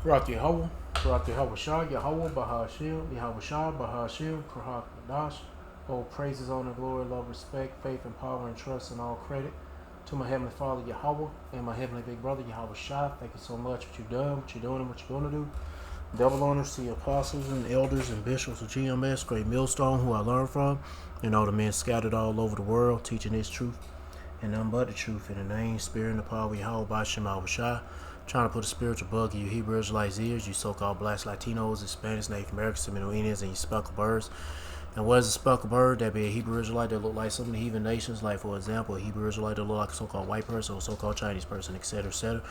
Barak Yahweh, Barak Yahweh Shah, Yahweh Bahashil, Yahweh Shah, Bahashil, Barak Dash. All praises, honor, glory, love, respect, faith, and power, and trust, and all credit to my Heavenly Father Yahweh and my Heavenly Big Brother Yahweh Shah. Thank you so much for what you've done, what you're doing, and what you're going to do. Double honors to the apostles and elders and bishops of GMS, Great Millstone, who I learned from, and all the men scattered all over the world, teaching this truth and none but the truth in the name, spirit, and the power of Yahweh by Shema Shah. Trying to put a spiritual bug in you Hebrew Israelites' ears, you so-called blacks, Latinos, Hispanics, Native Americans, Seminole Indians, and you speckled birds. And what is a speckled bird? That be a Hebrew Israelite that look like some of the heathen nations, like for example, a Hebrew Israelite that look like a so-called white person or so-called Chinese person, etc., etc.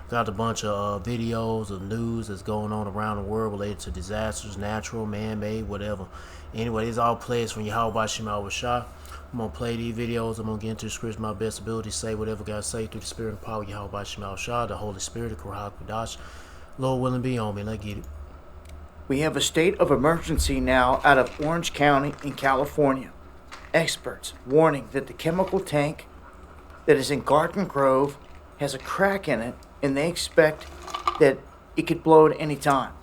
Got a bunch of videos of news that's going on around the world related to disasters, natural, man-made, whatever. Anyway, these all plays from Yahweh by Shema Shah. I'm going to play these videos. I'm going to get into the scripts my best ability, say whatever God say through the spirit and power of Yahweh by Shema Shah, the Holy Spirit, the Kurah Kudash. Lord willing, be on me. Let's get it. We have a state of emergency now out of Orange County in California. Experts warning that the chemical tank that is in Garden Grove has a crack in it, and they expect that it could blow at any time.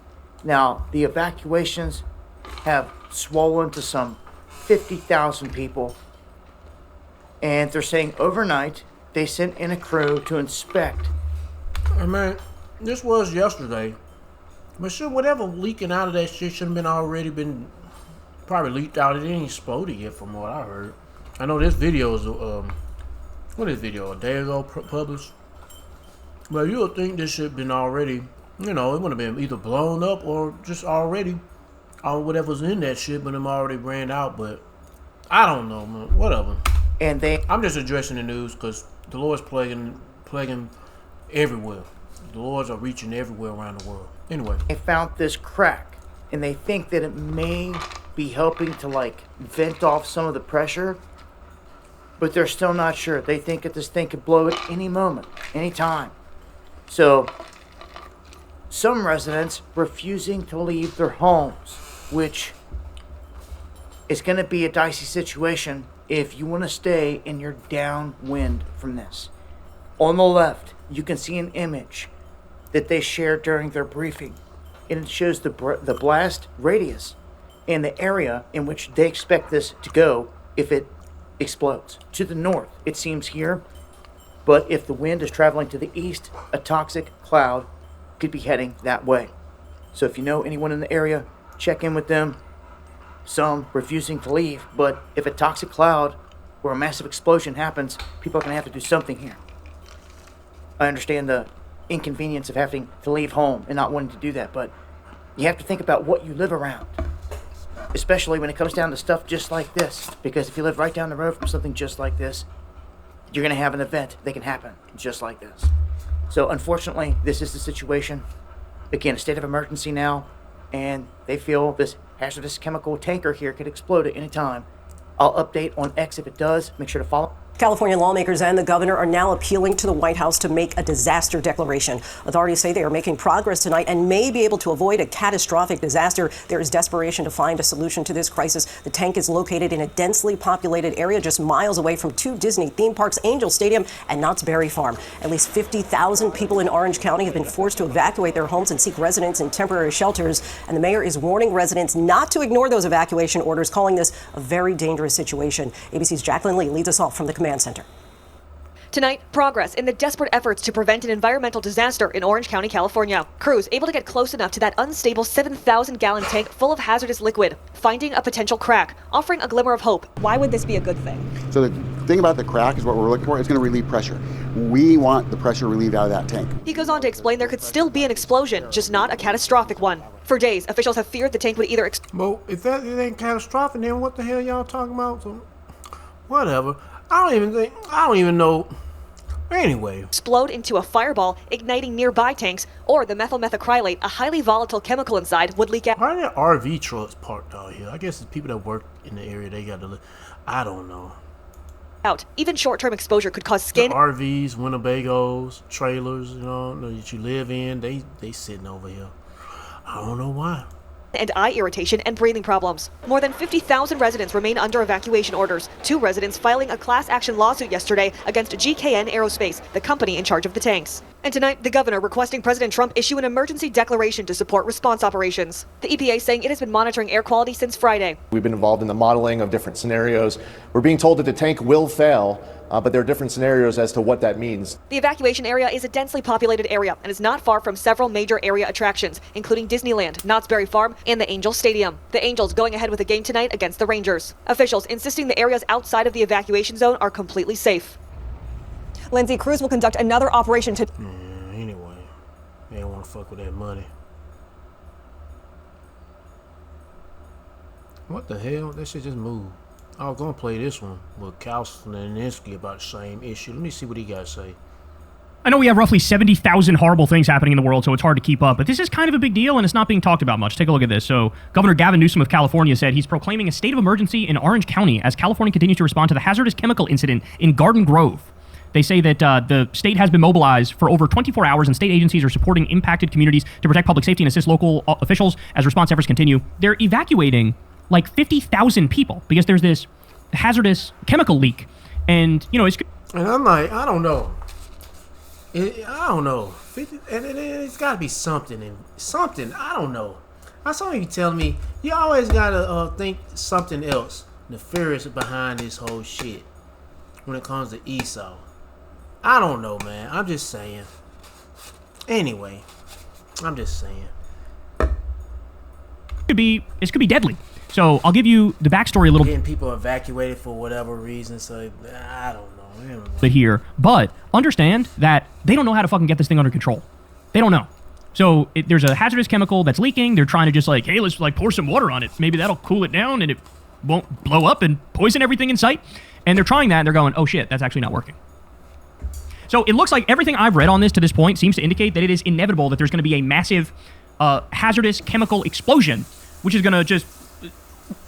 Now, the evacuations have swollen to some 50,000 people, and they're saying overnight they sent in a crew to inspect. Hey man, this was yesterday. But should whatever leaking out of that shit should have been already been probably leaked out. It ain't exploded yet from what I heard. I know this video is what is video? A day ago published. But you would think this shit have been already, you know, it would have been either blown up or just already on whatever's in that shit, but them already ran out. But I don't know, man. Whatever. And I'm just addressing the news because the Lord's plaguing everywhere. The Lords are reaching everywhere around the world. Anyway, they found this crack, and they think that it may be helping to like vent off some of the pressure, but they're still not sure. They think that this thing could blow at any moment, any time. So some residents refusing to leave their homes, which is going to be a dicey situation if you want to stay and you're downwind from this. On the left, you can see an image that they shared during their briefing, and it shows the blast radius and the area in which they expect this to go if it explodes. To the north, it seems here, but if the wind is traveling to the east, a toxic cloud could be heading that way. So if you know anyone in the area, check in with them. Some refusing to leave, but if a toxic cloud or a massive explosion happens, people are going to have to do something here. I understand the inconvenience of having to leave home and not wanting to do that, but you have to think about what you live around, especially when it comes down to stuff just like this, because if you live right down the road from something just like this, you're going to have an event that can happen just like this. So unfortunately, this is the situation. Again, a state of emergency now, and they feel this hazardous chemical tanker here could explode at any time. I'll update on X if it does. Make sure to follow. California lawmakers and the governor are now appealing to the White House to make a disaster declaration. Authorities say they are making progress tonight and may be able to avoid a catastrophic disaster. There is desperation to find a solution to this crisis. The tank is located in a densely populated area just miles away from two Disney theme parks, Angel Stadium and Knott's Berry Farm. At least 50,000 people in Orange County have been forced to evacuate their homes and seek residence in temporary shelters. And the mayor is warning residents not to ignore those evacuation orders, calling this a very dangerous situation. ABC's Jacqueline Lee leads us off from the command center. Tonight, progress in the desperate efforts to prevent an environmental disaster in Orange County, California. Crews able to get close enough to that unstable 7,000-gallon tank full of hazardous liquid, finding a potential crack, offering a glimmer of hope. Why would this be a good thing? So the thing about the crack is what we're looking for. It's going to relieve pressure. We want the pressure relieved out of that tank. He goes on to explain there could still be an explosion, just not a catastrophic one. For days, officials have feared the tank would either well, if that it ain't catastrophic, then what the hell y'all talking about? So, whatever. I don't even know. Anyway. Explode into a fireball, igniting nearby tanks, or the methyl methacrylate, a highly volatile chemical inside, would leak out. Why are there RV trucks parked out here? I guess it's people that work in the area, they got to live. I don't know. Even short-term exposure could cause skin. The RVs, Winnebagos, trailers, you know, that you live in, they sitting over here. I don't know why. And eye irritation and breathing problems. More than 50,000 residents remain under evacuation orders. 2 residents filing a class action lawsuit yesterday against GKN Aerospace, the company in charge of the tanks. And tonight, the governor requesting President Trump issue an emergency declaration to support response operations. The EPA saying it has been monitoring air quality since Friday. We've been involved in the modeling of different scenarios. We're being told that the tank will fail, but there are different scenarios as to what that means. The evacuation area is a densely populated area and is not far from several major area attractions, including Disneyland, Knott's Berry Farm, and the Angels Stadium. The Angels going ahead with a game tonight against the Rangers. Officials insisting the areas outside of the evacuation zone are completely safe. Lindsay, Crews will conduct another operation to... Anyway, they don't want to fuck with that money. What the hell? That shit just moved. I was gonna play this one with Kalsninsky about the same issue. Let me see what he got to say. I know we have roughly 70,000 horrible things happening in the world, so it's hard to keep up, but this is kind of a big deal, and it's not being talked about much. Take a look at this. So, Governor Gavin Newsom of California said he's proclaiming a state of emergency in Orange County as California continues to respond to the hazardous chemical incident in Garden Grove. They say that the state has been mobilized for over 24 hours, and state agencies are supporting impacted communities to protect public safety and assist local officials as response efforts continue. They're evacuating like 50,000 people because there's this hazardous chemical leak, and it's. And I'm like, I don't know. I don't know. It's got to be something. I don't know. I saw you telling me you always gotta think something else nefarious behind this whole shit when it comes to Esau. I don't know, man. I'm just saying. Anyway, I'm just saying. This could be deadly. So I'll give you the backstory a little Getting people evacuated for whatever reason. So I don't know. bit here, but understand that they don't know how to fucking get this thing under control. They don't know. So there's a hazardous chemical that's leaking. They're trying to just like, hey, let's pour some water on it. Maybe that'll cool it down and it won't blow up and poison everything in sight. And they're trying that and they're going, oh shit, that's actually not working. So it looks like everything I've read on this to this point seems to indicate that it is inevitable that there's going to be a massive hazardous chemical explosion, which is going to just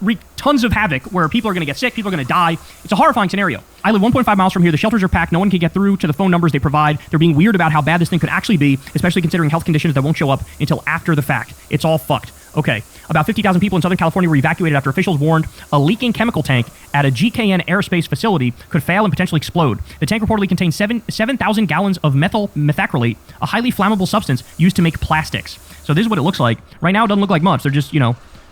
wreak tons of havoc where people are going to get sick, people are going to die. It's a horrifying scenario. I live 1.5 miles from here. The shelters are packed. No one can get through to the phone numbers they provide. They're being weird about how bad this thing could actually be, especially considering health conditions that won't show up until after the fact. It's all fucked. Okay, about 50,000 people in Southern California were evacuated after officials warned a leaking chemical tank at a GKN aerospace facility could fail and potentially explode. The tank reportedly contained 7,000 gallons of methyl methacrylate, a highly flammable substance used to make plastics. So this is what it looks like. Right now, it doesn't look like much. They're just,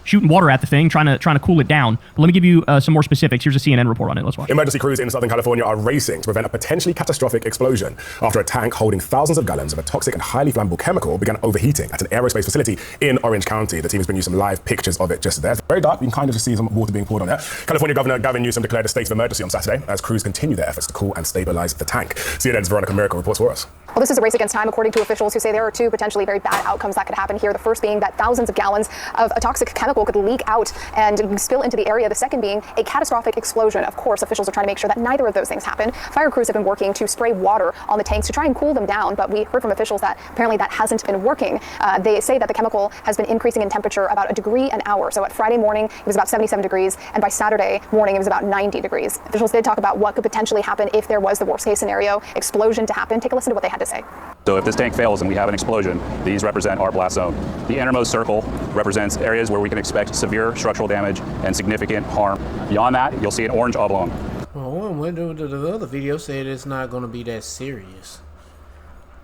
shooting water at the thing, trying to cool it down. But let me give you some more specifics. Here's a CNN report on it. Let's watch. Emergency crews in Southern California are racing to prevent a potentially catastrophic explosion after a tank holding thousands of gallons of a toxic and highly flammable chemical began overheating at an aerospace facility in Orange County. The team has been using some live pictures of it just there. It's very dark. You can kind of just see some water being poured on there. California Governor Gavin Newsom declared a state of emergency on Saturday as crews continue their efforts to cool and stabilize the tank. CNN's Veronica Miracle reports for us. Well, this is a race against time, according to officials who say there are two potentially very bad outcomes that could happen here. The first being that thousands of gallons of a toxic chemical could leak out and spill into the area. The second being a catastrophic explosion. Of course, officials are trying to make sure that neither of those things happen. Fire crews have been working to spray water on the tanks to try and cool them down, but we heard from officials that apparently that hasn't been working. They say that the chemical has been increasing in temperature about a degree an hour. So at Friday morning, it was about 77 degrees, and by Saturday morning, it was about 90 degrees. Officials did talk about what could potentially happen if there was the worst case scenario explosion to happen. Take a listen to what they had to say. So if this tank fails and we have an explosion, these represent our blast zone. The innermost circle represents areas where we can expect severe structural damage and significant harm. Beyond that, you'll see an orange oblong. Well, the other video said it's not going to be that serious.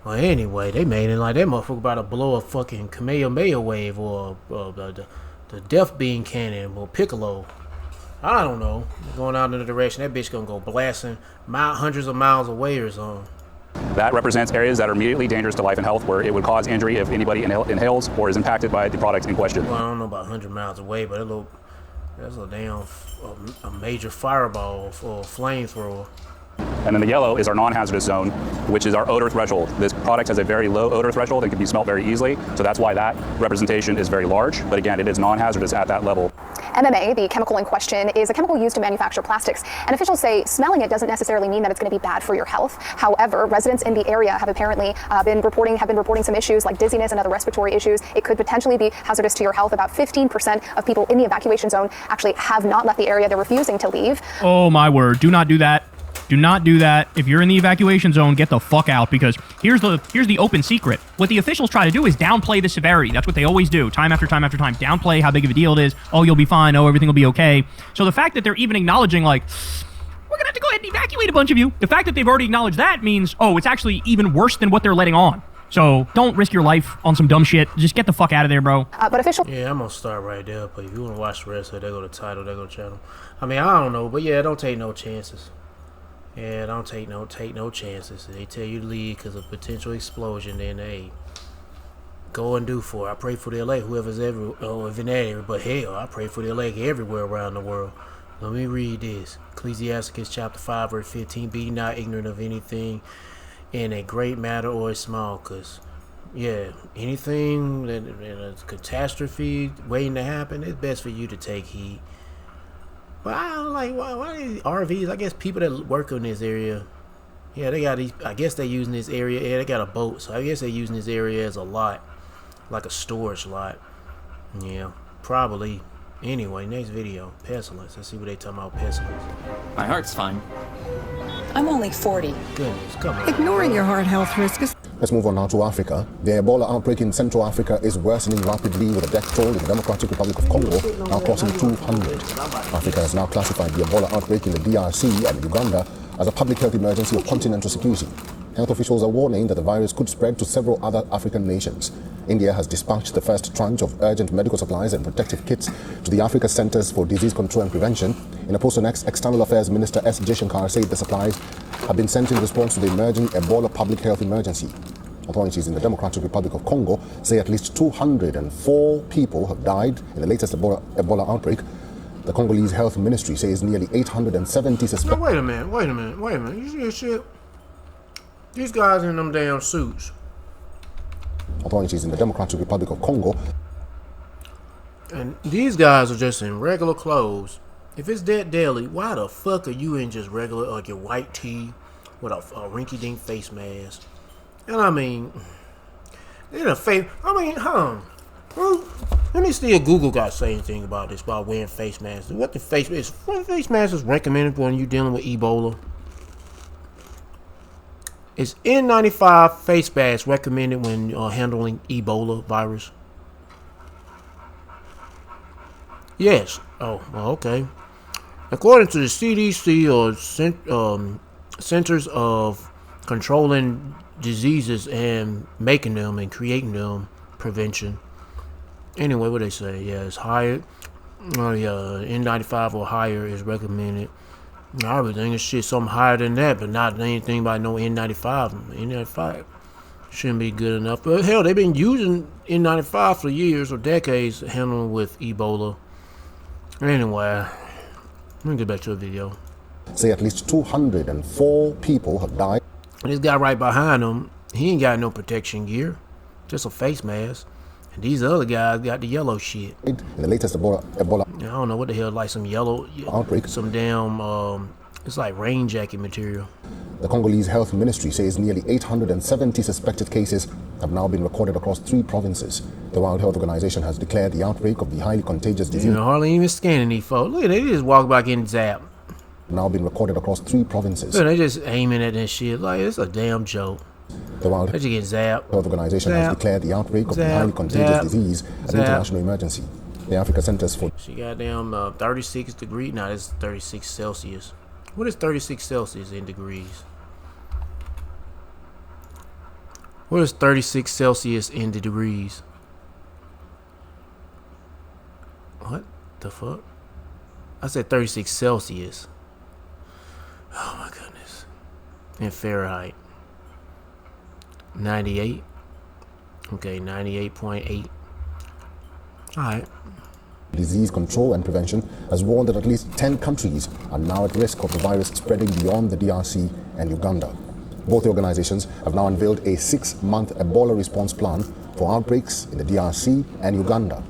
Well, anyway, they made it like that motherfucker about to blow a fucking Kamehameha wave or the Death Beam cannon or Piccolo. I don't know. Going out in the direction, that bitch going to go blasting hundreds of miles away or something. That represents areas that are immediately dangerous to life and health, where it would cause injury if anybody inhales or is impacted by the product in question. Well, I don't know about 100 miles away, but that's a damn a major fireball or flamethrower. And then the yellow is our non-hazardous zone, which is our odor threshold. This product has a very low odor threshold and can be smelled very easily, so that's why that representation is very large. But again, it is non-hazardous at that level. MMA, the chemical in question, is a chemical used to manufacture plastics, and officials say smelling it doesn't necessarily mean that it's going to be bad for your health. However, residents in the area have apparently been reporting some issues like dizziness and other respiratory issues. It could potentially be hazardous to your health. About 15% of people in the evacuation zone actually have not left the area. They're refusing to leave. Oh my word, do not do that. Do not do that. If you're in the evacuation zone, get the fuck out, because here's the open secret. What the officials try to do is downplay the severity. That's what they always do, time after time after time. Downplay how big of a deal it is. Oh, you'll be fine. Oh, everything will be okay. So the fact that they're even acknowledging, like, we're we're gonna have to go ahead and evacuate a bunch of you. The fact that they've already acknowledged that means, oh, it's actually even worse than what they're letting on. So don't risk your life on some dumb shit. Just get the fuck out of there, bro. But official. Yeah, I'm gonna start right there. But if you wanna watch the rest of it, they go to title, they go to channel. I mean, I don't know, but yeah, don't take no chances. Yeah, don't take no chances. They tell you to leave because of potential explosion, then hey, go and do for it. I pray for the elect, whoever's ever, if in that area. But hell, I pray for the elect everywhere around the world. Let me read this. Ecclesiasticus chapter 5, verse 15. Be not ignorant of anything in a great matter or a small, because, yeah, anything that in a catastrophe waiting to happen, it's best for you to take heed. But I don't like, why these RVs? I guess people that work in this area, yeah, they got these, I guess they using this area, yeah, they got a boat, so I guess they're using this area as a lot, like a storage lot. Yeah, probably. Anyway, next video, pestilence. Let's see what they talking about pestilence. My heart's fine. I'm only 40. Goodness, come on. Ignoring your heart health risk is... Let's move on now to Africa. The Ebola outbreak in Central Africa is worsening rapidly, with a death toll in the Democratic Republic of Congo now crossing 200. Africa has now classified the Ebola outbreak in the DRC and Uganda as a public health emergency of continental security. Health officials are warning that the virus could spread to several other African nations. India has dispatched the first tranche of urgent medical supplies and protective kits to the Africa Centers for Disease Control and Prevention. In a post on X, External Affairs Minister S. Jaishankar said the supplies have been sent in response to the emerging Ebola public health emergency. Authorities in the Democratic Republic of Congo say at least 204 people have died in the latest Ebola outbreak. The Congolese Health Ministry says nearly 870 suspects... Now, wait a minute. You see this shit? These guys in them damn suits. Authorities in the Democratic Republic of Congo. And these guys are just in regular clothes. If it's that deadly, why the fuck are you in just regular, like your white tee with a rinky-dink face mask? And I mean, in a face, let me see if Google got to say anything about this, about wearing face masks. What face mask is recommended when you're dealing with Ebola? Is N95 face mask recommended when handling Ebola virus? Yes. Oh, well, okay. According to the CDC, or Centers of Controlling Diseases and Making Them and Creating Them Prevention. Anyway, what they say? Yeah, it's higher. N95 or higher is recommended. I would think it's shit something higher than that, but not anything by no N95. N95 shouldn't be good enough. But hell, they've been using N95 for years or decades handling with Ebola. Anyway, let me get back to the video. Say at least 204 people have died. This guy right behind him, he ain't got no protection gear, just a face mask. And these other guys got the yellow shit. In the latest Ebola I don't know what the hell, like some yellow outbreak. Some damn, it's like rain jacket material. The Congolese Health Ministry says nearly 870 suspected cases have now been recorded across 3 provinces. The World Health Organization has declared the outbreak of the highly contagious disease. You know, hardly even scanning these folks. Look, they just walk back in zapped. Now been recorded across 3 provinces. Look, they just aiming at that shit like it's a damn joke. The World Health Organization has declared the outbreak of the highly contagious disease an international emergency. The Africa Centers for... She got down 36 degrees. Now it's 36 Celsius. What is 36 Celsius in degrees? What is 36 Celsius in the degrees? What the fuck? I said 36 Celsius. Oh my goodness. In Fahrenheit. 98. Okay, 98.8. Alright. Disease Control and Prevention has warned that at least 10 countries are now at risk of the virus spreading beyond the DRC and Uganda. Both organizations have now unveiled a 6-month Ebola response plan for outbreaks in the DRC and Uganda.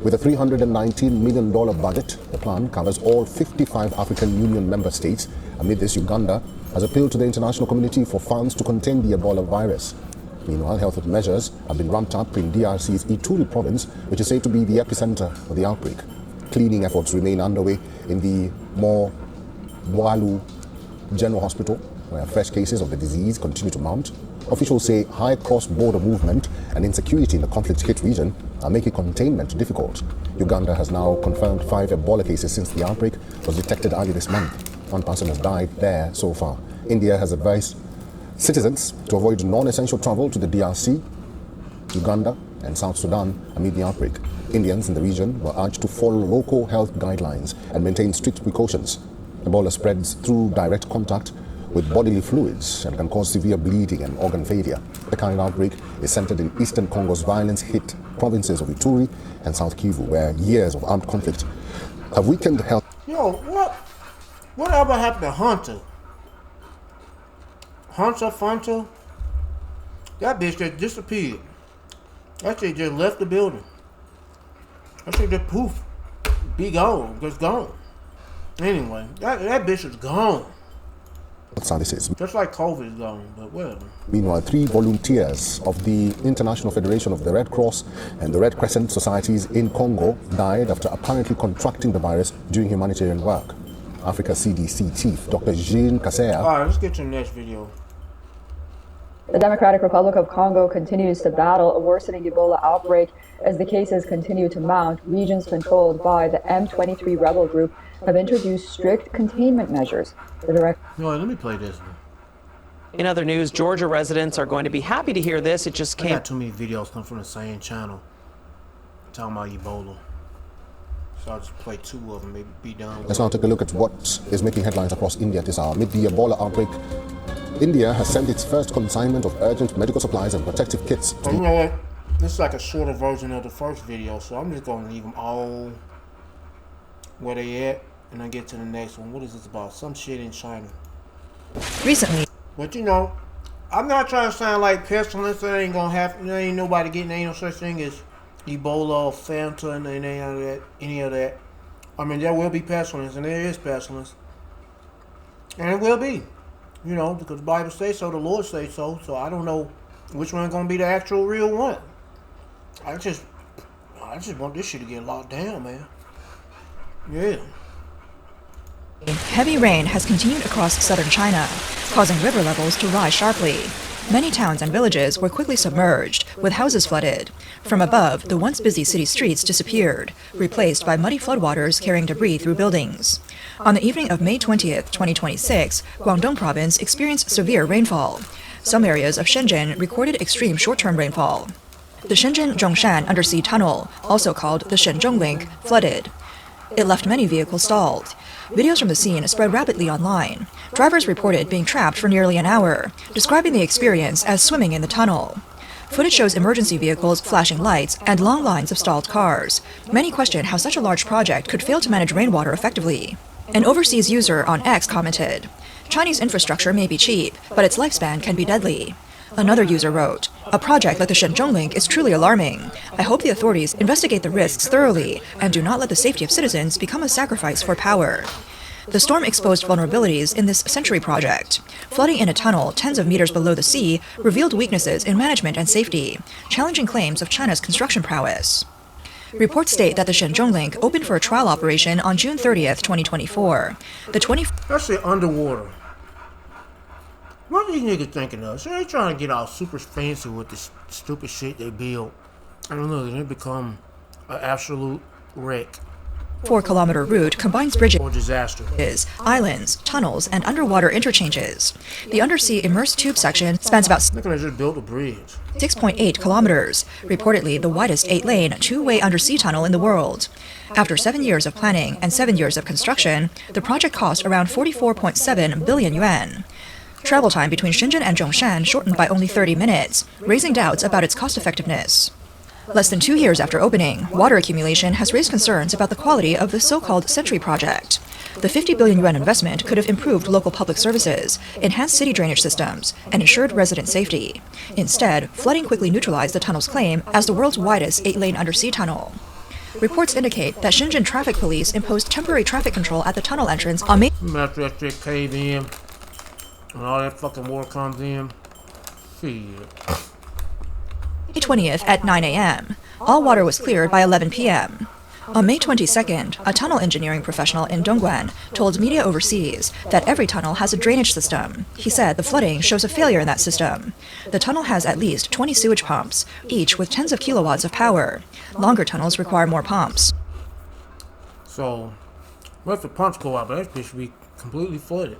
With a $319 million budget, the plan covers all 55 African Union member states. Amid this, Uganda has appealed to the international community for funds to contain the Ebola virus. Meanwhile, health measures have been ramped up in DRC's Ituri province, which is said to be the epicenter of the outbreak. Cleaning efforts remain underway in the Mo Bwalu General Hospital, where fresh cases of the disease continue to mount. Officials say high cross-border movement and insecurity in the conflict-hit region are making containment difficult. Uganda has now confirmed 5 Ebola cases since the outbreak was detected early this month. One person has died there so far. India has advised citizens to avoid non-essential travel to the DRC, Uganda, and South Sudan amid the outbreak. Indians in the region were urged to follow local health guidelines and maintain strict precautions. Ebola spreads through direct contact with bodily fluids and can cause severe bleeding and organ failure. The current outbreak is centered in eastern Congo's violence-hit provinces of Ituri and South Kivu, where years of armed conflict have weakened health. Yo, whatever happened to Hunter? Funter? That bitch just disappeared. That shit just left the building. That shit just poof. Be gone. Just gone. Anyway, that bitch is gone. Services. Just like COVID is gone, but whatever. Meanwhile, 3 volunteers of the International Federation of the Red Cross and the Red Crescent Societies in Congo died after apparently contracting the virus during humanitarian work. Africa CDC Chief Dr. Jean Kaseya. All right, let's get to the next video. The Democratic Republic of Congo continues to battle a worsening Ebola outbreak as the cases continue to mount. Regions controlled by the M23 rebel group have introduced strict containment measures. Let me play this one. In other news, Georgia residents are going to be happy to hear this. It just I came. got too many videos come from the same channel talking about Ebola. So I'll just play 2 of them, maybe be done. Let's now take a look at what is making headlines across India this hour. Amid the Ebola outbreak, India has sent its first consignment of urgent medical supplies and protective kits to you know what? This is like a shorter version of the first video, so I'm just going to leave them all where they at, and I get to the next one. What is this about? Some shit in China. Recently. But you know, I'm not trying to sound like pestilence. That ain't gonna happen. There ain't nobody getting, ain't no such thing as Ebola or Fanta and any of that. I mean, there will be pestilence, and there is pestilence. And it will be. You know, because the Bible says so, the Lord says so. So I don't know which one's gonna be the actual real one. I just want this shit to get locked down, man. Yeah. Heavy rain has continued across southern China, causing river levels to rise sharply. Many towns and villages were quickly submerged, with houses flooded. From above, the once busy city streets disappeared, replaced by muddy floodwaters carrying debris through buildings. On the evening of May 20th, 2026, Guangdong province experienced severe rainfall. Some areas of Shenzhen recorded extreme short-term rainfall. The Shenzhen-Zhongshan undersea tunnel, also called the Shenzhong Link, flooded. It left many vehicles stalled. Videos from the scene spread rapidly online. Drivers reported being trapped for nearly an hour, describing the experience as swimming in the tunnel. Footage shows emergency vehicles flashing lights and long lines of stalled cars. Many question how such a large project could fail to manage rainwater effectively. An overseas user on X commented, "Chinese infrastructure may be cheap, but its lifespan can be deadly." Another user wrote, "A project like the Shenzhong Link is truly alarming. I hope the authorities investigate the risks thoroughly and do not let the safety of citizens become a sacrifice for power." The storm exposed vulnerabilities in this century project. Flooding in a tunnel tens of meters below the sea revealed weaknesses in management and safety, challenging claims of China's construction prowess. Reports state that the Shenzhong Link opened for a trial operation on June 30th, 2024. That's it, underwater. What are these niggas thinking of? So they trying to get all super fancy with this stupid shit they build. I don't know, they become an absolute wreck. 4-kilometer route combines bridges, or disaster, islands, tunnels, and underwater interchanges. The undersea immersed tube section spans about Look, they just built a bridge. 6.8 kilometers, reportedly the widest 8-lane, two-way undersea tunnel in the world. After 7 years of planning and 7 years of construction, the project cost around 44.7 billion yuan. Travel time between Shenzhen and Zhongshan shortened by only 30 minutes, raising doubts about its cost-effectiveness. Less than 2 years after opening, water accumulation has raised concerns about the quality of the so-called Century project. The 50 billion yuan investment could have improved local public services, enhanced city drainage systems, and ensured resident safety. Instead, flooding quickly neutralized the tunnel's claim as the world's widest 8-lane undersea tunnel. Reports indicate that Shenzhen Traffic Police imposed temporary traffic control at the tunnel entrance on May. After that shit cave in, and all that fucking water comes in. Shit. 20th at 9 a.m. All water was cleared by 11 p.m. On May 22nd, a tunnel engineering professional in Dongguan told media overseas that every tunnel has a drainage system. He said the flooding shows a failure in that system. The tunnel has at least 20 sewage pumps, each with tens of kilowatts of power. Longer tunnels require more pumps. So, what if the pumps go out, but that bitch be completely flooded.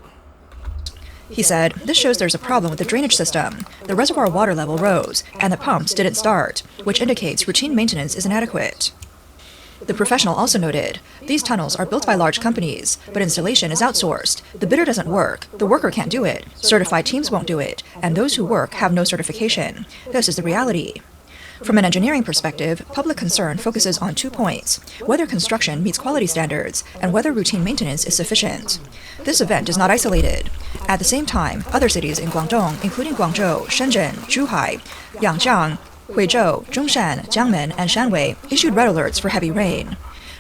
He said this shows there's a problem with the drainage system. The reservoir water level rose, and the pumps didn't start, which indicates routine maintenance is inadequate. The professional also noted, these tunnels are built by large companies, but installation is outsourced. The bidder doesn't work, the worker can't do it, certified teams won't do it, and those who work have no certification. This is the reality. From an engineering perspective, public concern focuses on 2 points: whether construction meets quality standards and whether routine maintenance is sufficient. This event is not isolated. At the same time, other cities in Guangdong, including Guangzhou, Shenzhen, Zhuhai, Yangjiang, Huizhou, Zhongshan, Jiangmen, and Shanwei issued red alerts for heavy rain.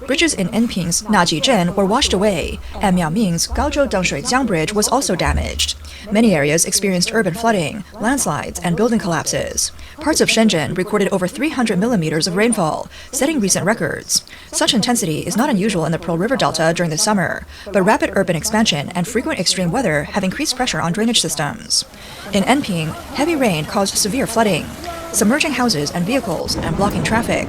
Bridges in Enping's Najizhen were washed away, and Miaoming's Gaozhou Dengshuijiang Bridge was also damaged. Many areas experienced urban flooding, landslides, and building collapses. Parts of Shenzhen recorded over 300 millimeters of rainfall, setting recent records. Such intensity is not unusual in the Pearl River Delta during the summer, but rapid urban expansion and frequent extreme weather have increased pressure on drainage systems. In Enping, heavy rain caused severe flooding, submerging houses and vehicles and blocking traffic.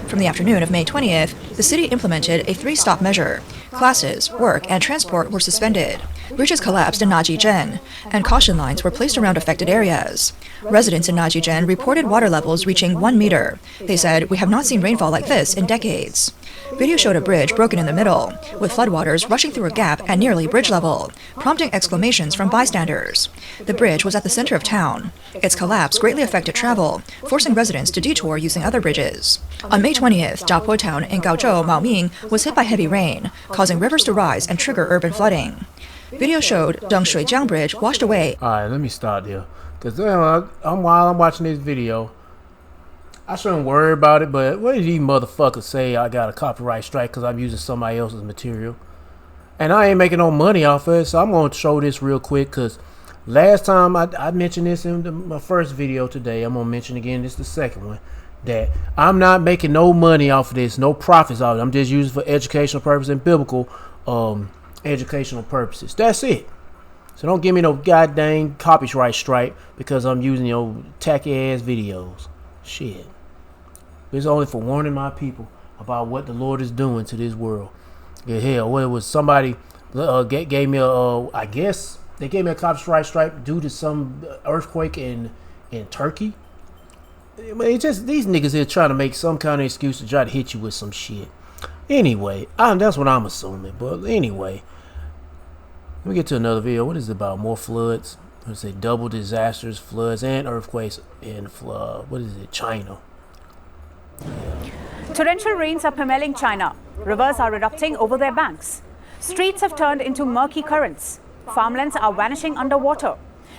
From the afternoon of May 20th, the city implemented a 3-stop measure. Classes, work, and transport were suspended. Bridges collapsed in Najizhen, and caution lines were placed around affected areas. Residents in Najizhen reported water levels reaching 1 meter. They said, "We have not seen rainfall like this in decades." Video showed a bridge broken in the middle, with floodwaters rushing through a gap at nearly bridge level, prompting exclamations from bystanders. The bridge was at the center of town. Its collapse greatly affected travel, forcing residents to detour using other bridges. On May 20th, Jiapo Town in Gaozhou, Maoming, was hit by heavy rain, causing rivers to rise and trigger urban flooding. Video showed Dengshuijiang Bridge washed away. Alright, let me start there. Because while I'm watching this video, I shouldn't worry about it, but what did these motherfuckers say I got a copyright strike because I'm using somebody else's material? And I ain't making no money off of it, so I'm going to show this real quick because last time I mentioned this in my first video today. I'm going to mention again, this is the second one, that I'm not making no money off of this, no profits off of it. I'm just using it for educational purposes and biblical educational purposes. That's it. So don't give me no goddamn copyright strike because I'm using your tacky ass videos. Shit. It's only for warning my people about what the Lord is doing to this world. Yeah, hell, what it was somebody gave me a I guess they gave me a copyright strike due to some earthquake in Turkey. It's just these niggas here trying to make some kind of excuse to try to hit you with some shit. Anyway, that's what I'm assuming. But anyway, let me get to another video. What is it about? More floods. Let's say double disasters, floods, and earthquakes in what is it? China. Torrential rains are pummeling China. Rivers are erupting over their banks. Streets have turned into murky currents. Farmlands are vanishing underwater.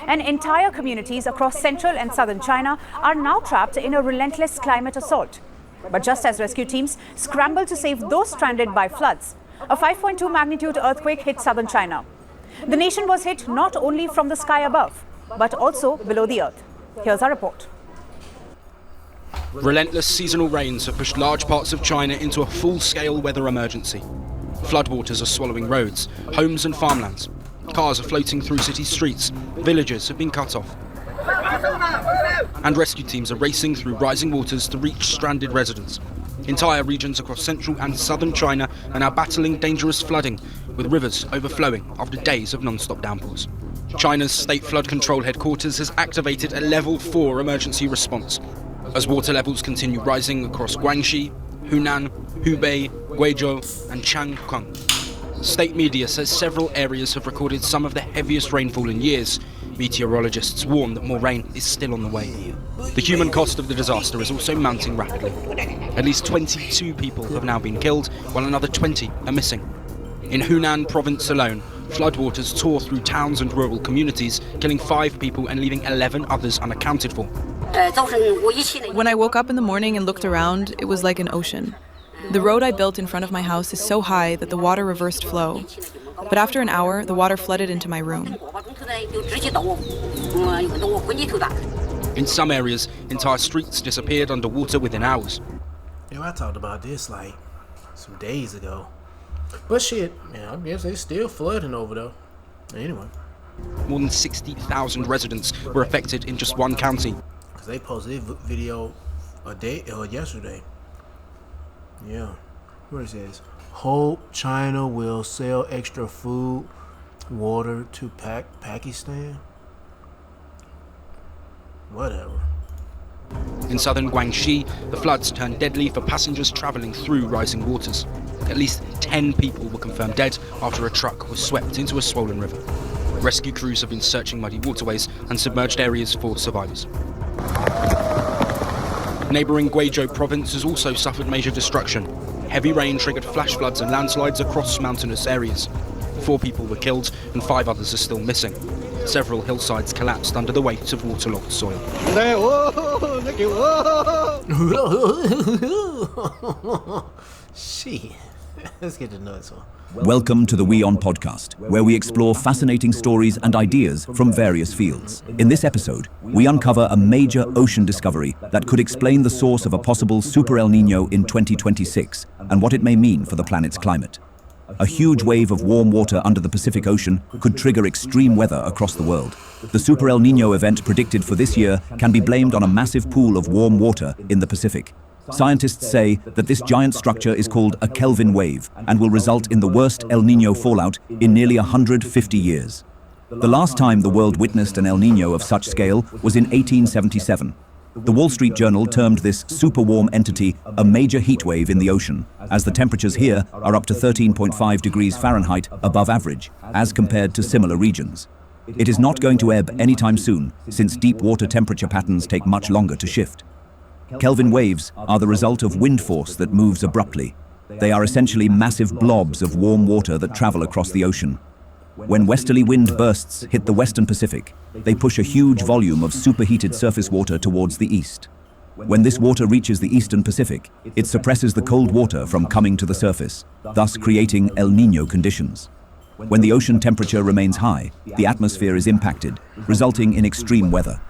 And entire communities across central and southern China are now trapped in a relentless climate assault. But just as rescue teams scramble to save those stranded by floods, a 5.2 magnitude earthquake hit southern China. The nation was hit not only from the sky above, but also below the earth. Here's our report. Relentless seasonal rains have pushed large parts of China into a full-scale weather emergency. Floodwaters are swallowing roads, homes and farmlands. Cars are floating through city streets. Villages have been cut off. And rescue teams are racing through rising waters to reach stranded residents. Entire regions across central and southern China are now battling dangerous flooding, with rivers overflowing after days of non-stop downpours. China's State Flood Control Headquarters has activated a Level 4 emergency response, as water levels continue rising across Guangxi, Hunan, Hubei, Guizhou and Changchun. State media says several areas have recorded some of the heaviest rainfall in years. Meteorologists warn that more rain is still on the way. The human cost of the disaster is also mounting rapidly. At least 22 people have now been killed, while another 20 are missing. In Hunan province alone, floodwaters tore through towns and rural communities, killing 5 people and leaving 11 others unaccounted for. When I woke up in the morning and looked around, it was like an ocean. The road I built in front of my house is so high that the water reversed flow. But after an hour, the water flooded into my room. In some areas, entire streets disappeared underwater within hours. Yeah, I talked about this like some days ago. But shit, man, I guess they still flooding over though. Anyway. More than 60,000 residents were affected in just one county. Because they posted a video yesterday. Yeah. Where it says, hope China will sell extra food water to Pakistan. Whatever. In southern Guangxi, the floods turned deadly for passengers travelling through rising waters. At least 10 people were confirmed dead after a truck was swept into a swollen river. Rescue crews have been searching muddy waterways and submerged areas for survivors. Neighbouring Guizhou province has also suffered major destruction. Heavy rain triggered flash floods and landslides across mountainous areas. 4 people were killed and 5 others are still missing. Several hillsides collapsed under the weight of waterlogged soil. Shit. Let's get the nuts on. Welcome to the WION podcast, where we explore fascinating stories and ideas from various fields. In this episode, we uncover a major ocean discovery that could explain the source of a possible Super El Niño in 2026 and what it may mean for the planet's climate. A huge wave of warm water under the Pacific Ocean could trigger extreme weather across the world. The Super El Niño event predicted for this year can be blamed on a massive pool of warm water in the Pacific. Scientists say that this giant structure is called a Kelvin wave and will result in the worst El Niño fallout in nearly 150 years. The last time the world witnessed an El Niño of such scale was in 1877. The Wall Street Journal termed this super warm entity a major heat wave in the ocean, as the temperatures here are up to 13.5 degrees Fahrenheit above average, as compared to similar regions. It is not going to ebb anytime soon, since deep water temperature patterns take much longer to shift. Kelvin waves are the result of wind force that moves abruptly. They are essentially massive blobs of warm water that travel across the ocean. When westerly wind bursts hit the western Pacific, they push a huge volume of superheated surface water towards the east. When this water reaches the eastern Pacific, it suppresses the cold water from coming to the surface, thus creating El Niño conditions. When the ocean temperature remains high, the atmosphere is impacted, resulting in extreme weather.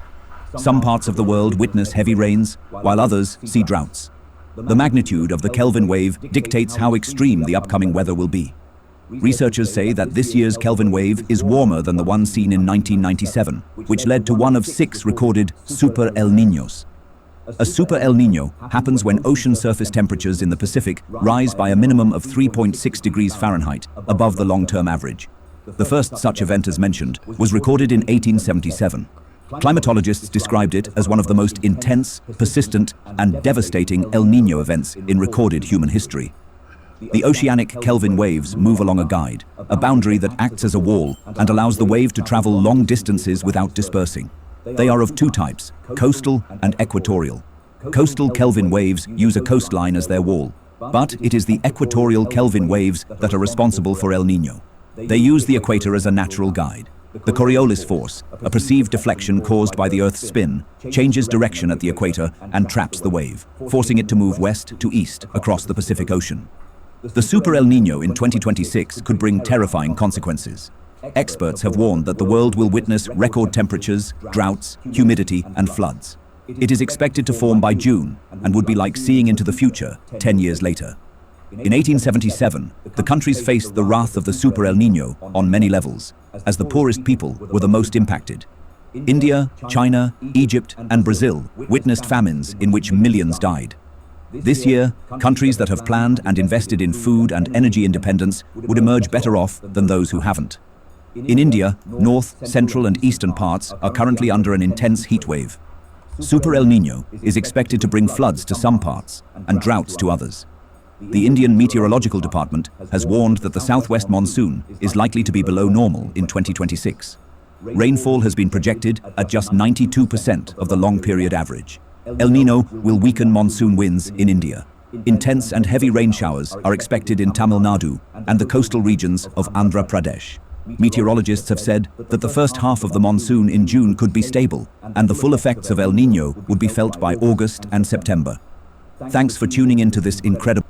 Some parts of the world witness heavy rains, while others see droughts. The magnitude of the Kelvin wave dictates how extreme the upcoming weather will be. Researchers say that this year's Kelvin wave is warmer than the one seen in 1997, which led to one of 6 recorded Super El Niños. A Super El Niño happens when ocean surface temperatures in the Pacific rise by a minimum of 3.6 degrees Fahrenheit above the long-term average. The first such event, as mentioned, was recorded in 1877. Climatologists described it as one of the most intense, persistent, and devastating El Niño events in recorded human history. The oceanic Kelvin waves move along a guide, a boundary that acts as a wall and allows the wave to travel long distances without dispersing. They are of 2 types, coastal and equatorial. Coastal Kelvin waves use a coastline as their wall, but it is the equatorial Kelvin waves that are responsible for El Niño. They use the equator as a natural guide. The Coriolis force, a perceived deflection caused by the Earth's spin, changes direction at the equator and traps the wave, forcing it to move west to east across the Pacific Ocean. The Super El Niño in 2026 could bring terrifying consequences. Experts have warned that the world will witness record temperatures, droughts, humidity, and floods. It is expected to form by June and would be like seeing into the future 10 years later. In 1877, the countries faced the wrath of the Super El Niño on many levels, as the poorest people were the most impacted. India, China, Egypt, and Brazil witnessed famines in which millions died. This year, countries that have planned and invested in food and energy independence would emerge better off than those who haven't. In India, north, central, and eastern parts are currently under an intense heat wave. Super El Niño is expected to bring floods to some parts and droughts to others. The Indian Meteorological Department has warned that the southwest monsoon is likely to be below normal in 2026. Rainfall has been projected at just 92% of the long-period average. El Niño will weaken monsoon winds in India. Intense and heavy rain showers are expected in Tamil Nadu and the coastal regions of Andhra Pradesh. Meteorologists have said that the first half of the monsoon in June could be stable, and the full effects of El Niño would be felt by August and September. Thanks for tuning into this incredible...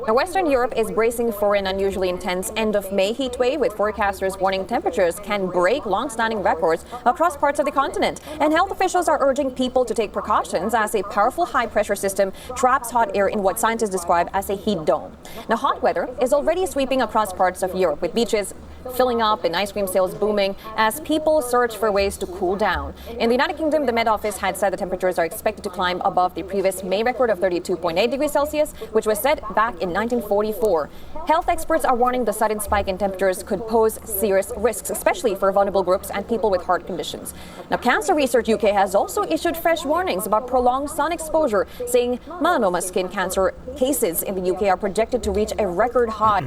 Now, Western Europe is bracing for an unusually intense end-of-May heat wave, with forecasters warning temperatures can break long-standing records across parts of the continent. And health officials are urging people to take precautions as a powerful high-pressure system traps hot air in what scientists describe as a heat dome. Now, hot weather is already sweeping across parts of Europe, with beaches filling up and ice cream sales booming as people search for ways to cool down. In the United Kingdom, the Met Office had said the temperatures are expected to climb above the previous May record of 32.8 degrees Celsius, which was set back in 1944. Health experts are warning the sudden spike in temperatures could pose serious risks, especially for vulnerable groups and people with heart conditions. Now, Cancer Research UK has also issued fresh warnings about prolonged sun exposure, saying melanoma skin cancer cases in the UK are projected to reach a record high.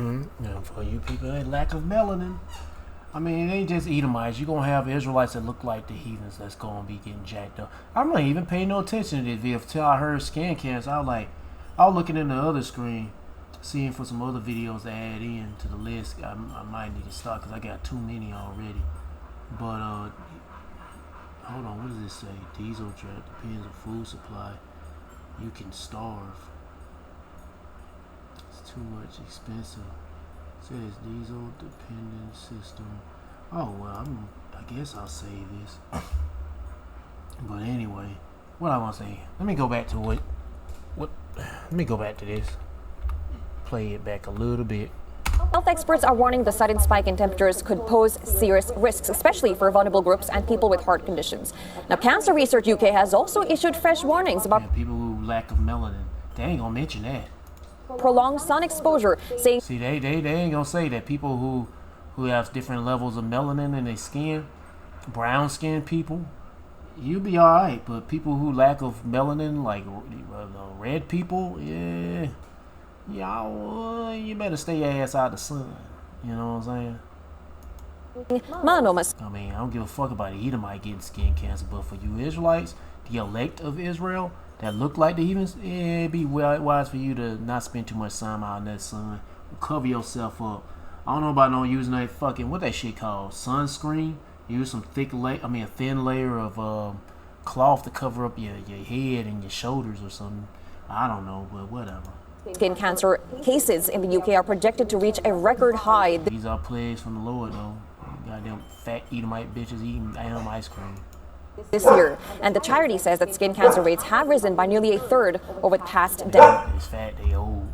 For you people that lack of melanin, I mean, it ain't just Edomites. You're going to have Israelites that look like the heathens that's going to be getting jacked up. I'm not even paying no attention to this video until I heard skin cancer. I was looking in the other screen, seeing for some other videos to add in to the list. I might need to start because I got too many already. But, hold on, what does this say? Diesel draft depends on food supply. You can starve. It's too much expensive. Says diesel dependent system. Oh well, I guess I'll save this. But anyway, what I want to say. Let me go back to let me go back to this. Play it back a little bit. Health experts are warning the sudden spike in temperatures could pose serious risks, especially for vulnerable groups and people with heart conditions. Now, Cancer Research UK has also issued fresh warnings about people who lack of melanin. They ain't gonna mention that. Prolonged sun exposure, saying they ain't gonna say that people who have different levels of melanin in their skin, brown skinned people, you'll be all right. But people who lack of melanin, like red people, y'all, you better stay your ass out of the sun. You know what I'm saying? Melanoma. I mean, I don't give a fuck about the Edomite getting skin cancer, but for you Israelites, the elect of Israel, that look like the heathens, it'd be wise for you to not spend too much time out in that sun. Cover yourself up. I don't know about no using that fucking, what that shit called, sunscreen. Use some a thin layer of cloth to cover up your head and your shoulders or something. I don't know, but whatever. Skin cancer cases in the UK are projected to reach a record high. These are plagues from the Lord, though. Goddamn fat Edomite bitches eating damn ice cream. This year, and the charity says that skin cancer rates have risen by nearly a third over the past decade. It's fat, they old.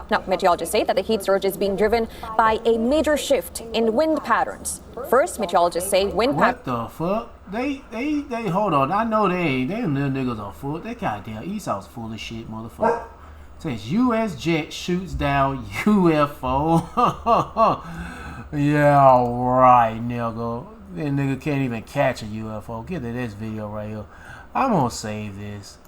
Now, meteorologists say that the heat surge is being driven by a major shift in wind patterns. First, meteorologists say wind patterns. What the fuck? They hold on. I know they them little niggas are full. They goddamn Esau's full of shit, motherfucker. It says U.S. jet shoots down UFO. Yeah, right, nigga. That nigga can't even catch a UFO. Get to this video right here. I'm gonna save this.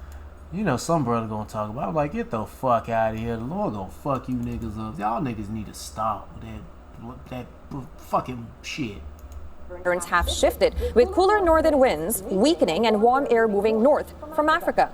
You know, some brother gonna talk about it. I'm like, get the fuck out of here. The Lord gonna fuck you niggas up. Y'all niggas need to stop with that fucking shit. Patterns have shifted, with cooler northern winds weakening and warm air moving north from Africa.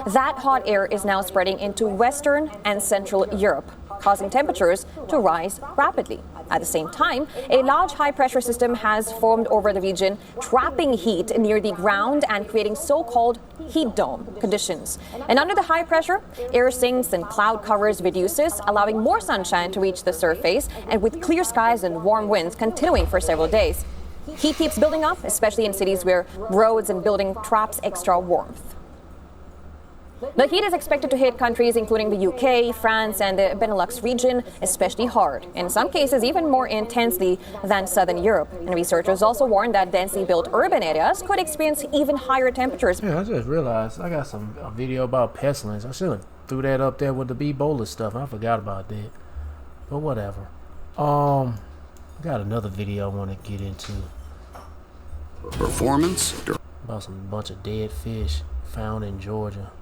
That hot air is now spreading into Western and Central Europe, causing temperatures to rise rapidly. At the same time, a large high-pressure system has formed over the region, trapping heat near the ground and creating so-called heat dome conditions. And under the high pressure, air sinks and cloud covers reduces, allowing more sunshine to reach the surface, and with clear skies and warm winds continuing for several days. Heat keeps building up, especially in cities where roads and building traps extra warmth. The heat is expected to hit countries including the UK, France, and the Benelux region especially hard, in some cases even more intensely than Southern Europe. And researchers also warn that densely built urban areas could experience even higher temperatures. Yeah, I just realized I got a video about pestilence. I should have threw that up there with the Ebola stuff. I forgot about that. But whatever. I got another video I want to get into. Performance? About some bunch of dead fish found in Georgia.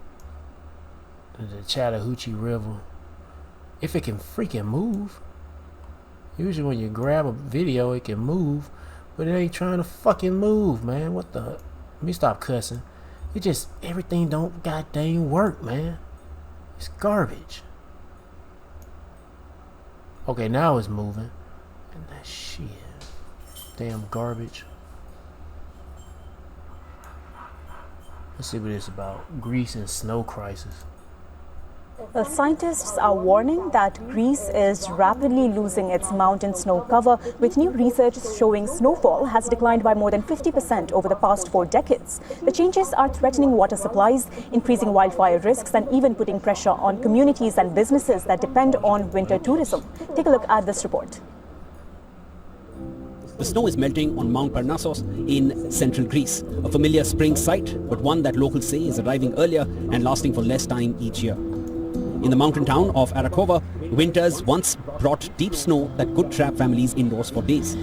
The Chattahoochee River. If it can freaking move. Usually when you grab a video it can move, but it ain't trying to fucking move, man. What the? Let me stop cussing. It just, everything don't goddamn work, man. It's garbage. Okay, now it's moving. And that shit. Damn garbage. Let's see what it's about. Greece and snow crisis. Well, scientists are warning that Greece is rapidly losing its mountain snow cover, with new research showing snowfall has declined by more than 50% over the past 4 decades. The changes are threatening water supplies, increasing wildfire risks, and even putting pressure on communities and businesses that depend on winter tourism. Take a look at this report. The snow is melting on Mount Parnassos in central Greece, a familiar spring sight, but one that locals say is arriving earlier and lasting for less time each year. In the mountain town of Arakova, winters once brought deep snow that could trap families indoors for days.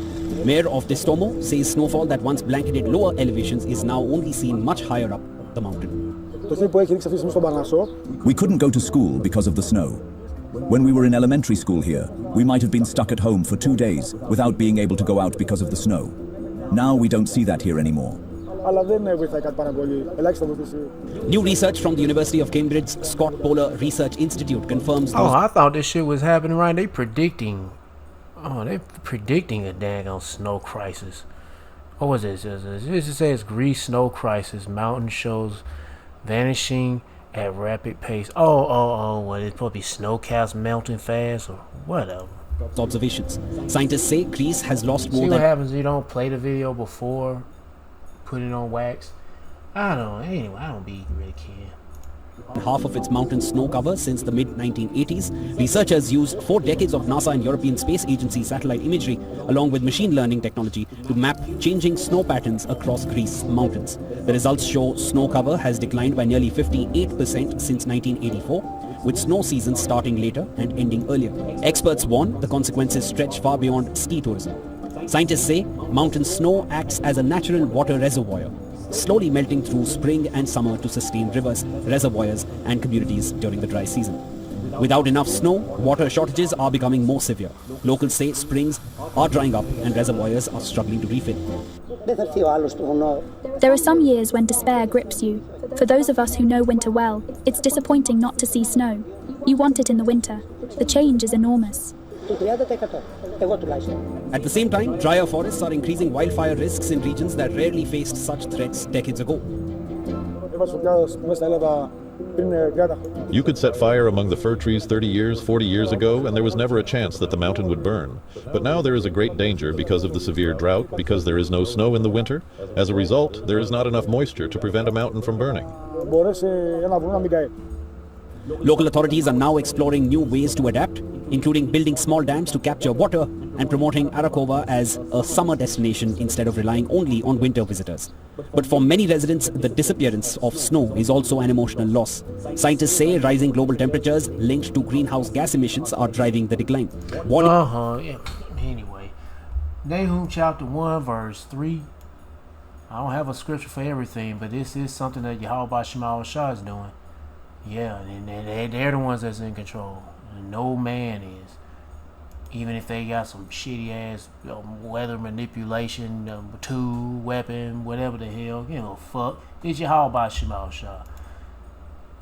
Mayor of Destomo says snowfall that once blanketed lower elevations is now only seen much higher up the mountain. We couldn't go to school because of the snow. When we were in elementary school here, we might have been stuck at home for 2 days without being able to go out because of the snow. Now we don't see that here anymore. New research from the University of Cambridge's Scott Polar Research Institute confirms Oh, I thought this shit was happening right. They predicting a daggone snow crisis. What was this? It says Greece snow crisis. Mountain shows vanishing at rapid pace. What, it's supposed to be snow caps melting fast or whatever. Observations. Scientists say Greece has lost more See than... what happens if you don't play the video before put it on wax? I don't know. Anyway, I don't be really care. half of its mountain snow cover since the mid-1980s. Researchers used 4 decades of NASA and European Space Agency satellite imagery along with machine learning technology to map changing snow patterns across Greece's mountains. The results show snow cover has declined by nearly 58% since 1984, with snow seasons starting later and ending earlier. Experts warn the consequences stretch far beyond ski tourism. Scientists say mountain snow acts as a natural water reservoir, slowly melting through spring and summer to sustain rivers, reservoirs and communities during the dry season. Without enough snow, water shortages are becoming more severe. Locals say springs are drying up and reservoirs are struggling to refill. There are some years when despair grips you. For those of us who know winter well, it's disappointing not to see snow. You want it in the winter. The change is enormous. At the same time, drier forests are increasing wildfire risks in regions that rarely faced such threats decades ago. You could set fire among the fir trees 30 years, 40 years ago, and there was never a chance that the mountain would burn. But now there is a great danger because of the severe drought, because there is no snow in the winter. As a result, there is not enough moisture to prevent a mountain from burning. Local authorities are now exploring new ways to adapt, including building small dams to capture water and promoting Arakova as a summer destination instead of relying only on winter visitors. But for many residents, the disappearance of snow is also an emotional loss. Scientists say rising global temperatures linked to greenhouse gas emissions are driving the decline. Anyway, Nahum chapter 1 verse 3. I don't have a scripture for everything, but this is something that Yahweh Shema Shah is doing. Yeah, and they're the ones that's in control. No man is. Even if they got some shitty ass weather manipulation tool, weapon, whatever the hell, you know, fuck. It's Yahweh Shema Shah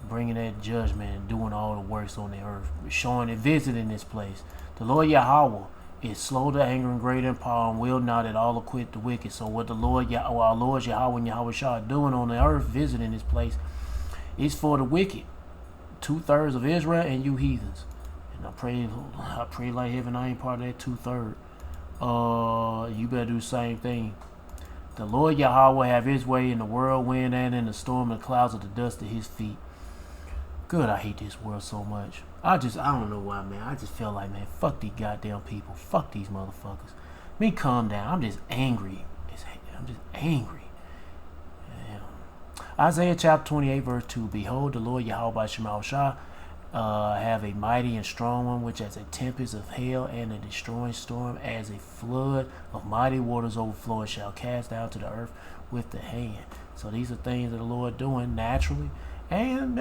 bringing that judgment and doing all the works on the earth, showing and visiting this place. The Lord Yahweh is slow to anger and great in power and will not at all acquit the wicked. So what our Lord Yahweh and Yahweh Shah are doing on the earth, visiting this place, is for the wicked. 2/3 of Israel and you heathens. And I pray like heaven I ain't part of that 2/3. You better do the same thing. The Lord Yahweh have his way in the whirlwind and in the storm and the clouds of the dust of his feet. Good, I hate this world so much. I don't know why, man. I just feel like, man, fuck these goddamn people. Fuck these motherfuckers. Me calm down. I'm just angry. I'm just angry. Isaiah chapter 28 verse 2. Behold, the Lord Yahweh Shema Shah have a mighty and strong one, which as a tempest of hail and a destroying storm, as a flood of mighty waters overflowing, shall cast down to the earth with the hand. So these are things that the Lord doing naturally, and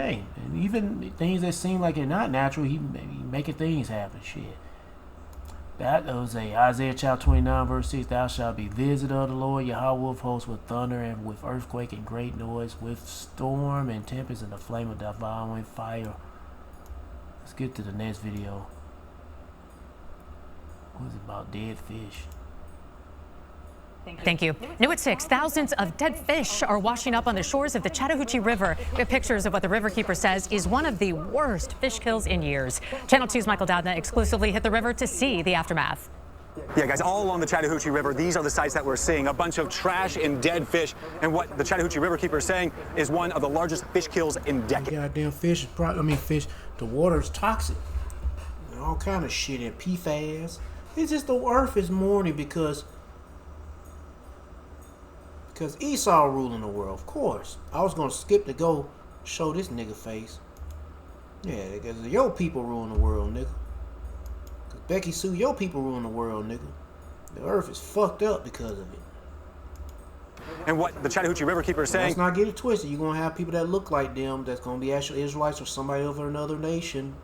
even things that seem like they're not natural, he making things happen. Shit. That was Isaiah chapter 29 verse 6. Thou shalt be visited of the Lord Yahweh of hosts with thunder and with earthquake and great noise, with storm and tempest and the flame of devouring fire. Let's get to the next video. What is it about? Dead fish. Thank you. New at 6, thousands of dead fish are washing up on the shores of the Chattahoochee River. We have pictures of what the riverkeeper says is one of the worst fish kills in years. Channel 2's Michael Doudna exclusively hit the river to see the aftermath. Yeah, guys, all along the Chattahoochee River, these are the sites that we're seeing. A bunch of trash and dead fish. And what the Chattahoochee Riverkeeper is saying is one of the largest fish kills in decades. Goddamn fish, fish, the water is toxic. All kind of shit and PFAS. It's just the earth is mourning because Esau ruling the world, of course. I was going to skip to go show this nigga face. Yeah, because your people rule the world, nigga. Because Becky Sue, your people rule the world, nigga. The earth is fucked up because of it. And what the Chattahoochee River Keeper is saying... Let's not get it twisted. You're going to have people that look like them that's going to be actual Israelites or somebody over another nation.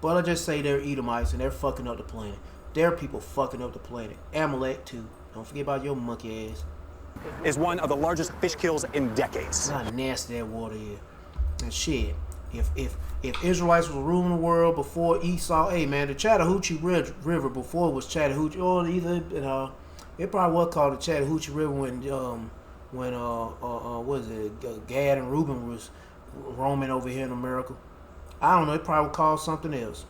But I just say they're Edomites and they're fucking up the planet. They're people fucking up the planet. Amalek, too. Don't forget about your monkey ass. ...is one of the largest fish kills in decades. How nasty that water is. And shit, if Israelites was ruling the world before Esau, hey man, the Chattahoochee River before it was Chattahoochee, or either, it probably was called the Chattahoochee River when what is it, Gad and Reuben was roaming over here in America. I don't know, it probably was called something else.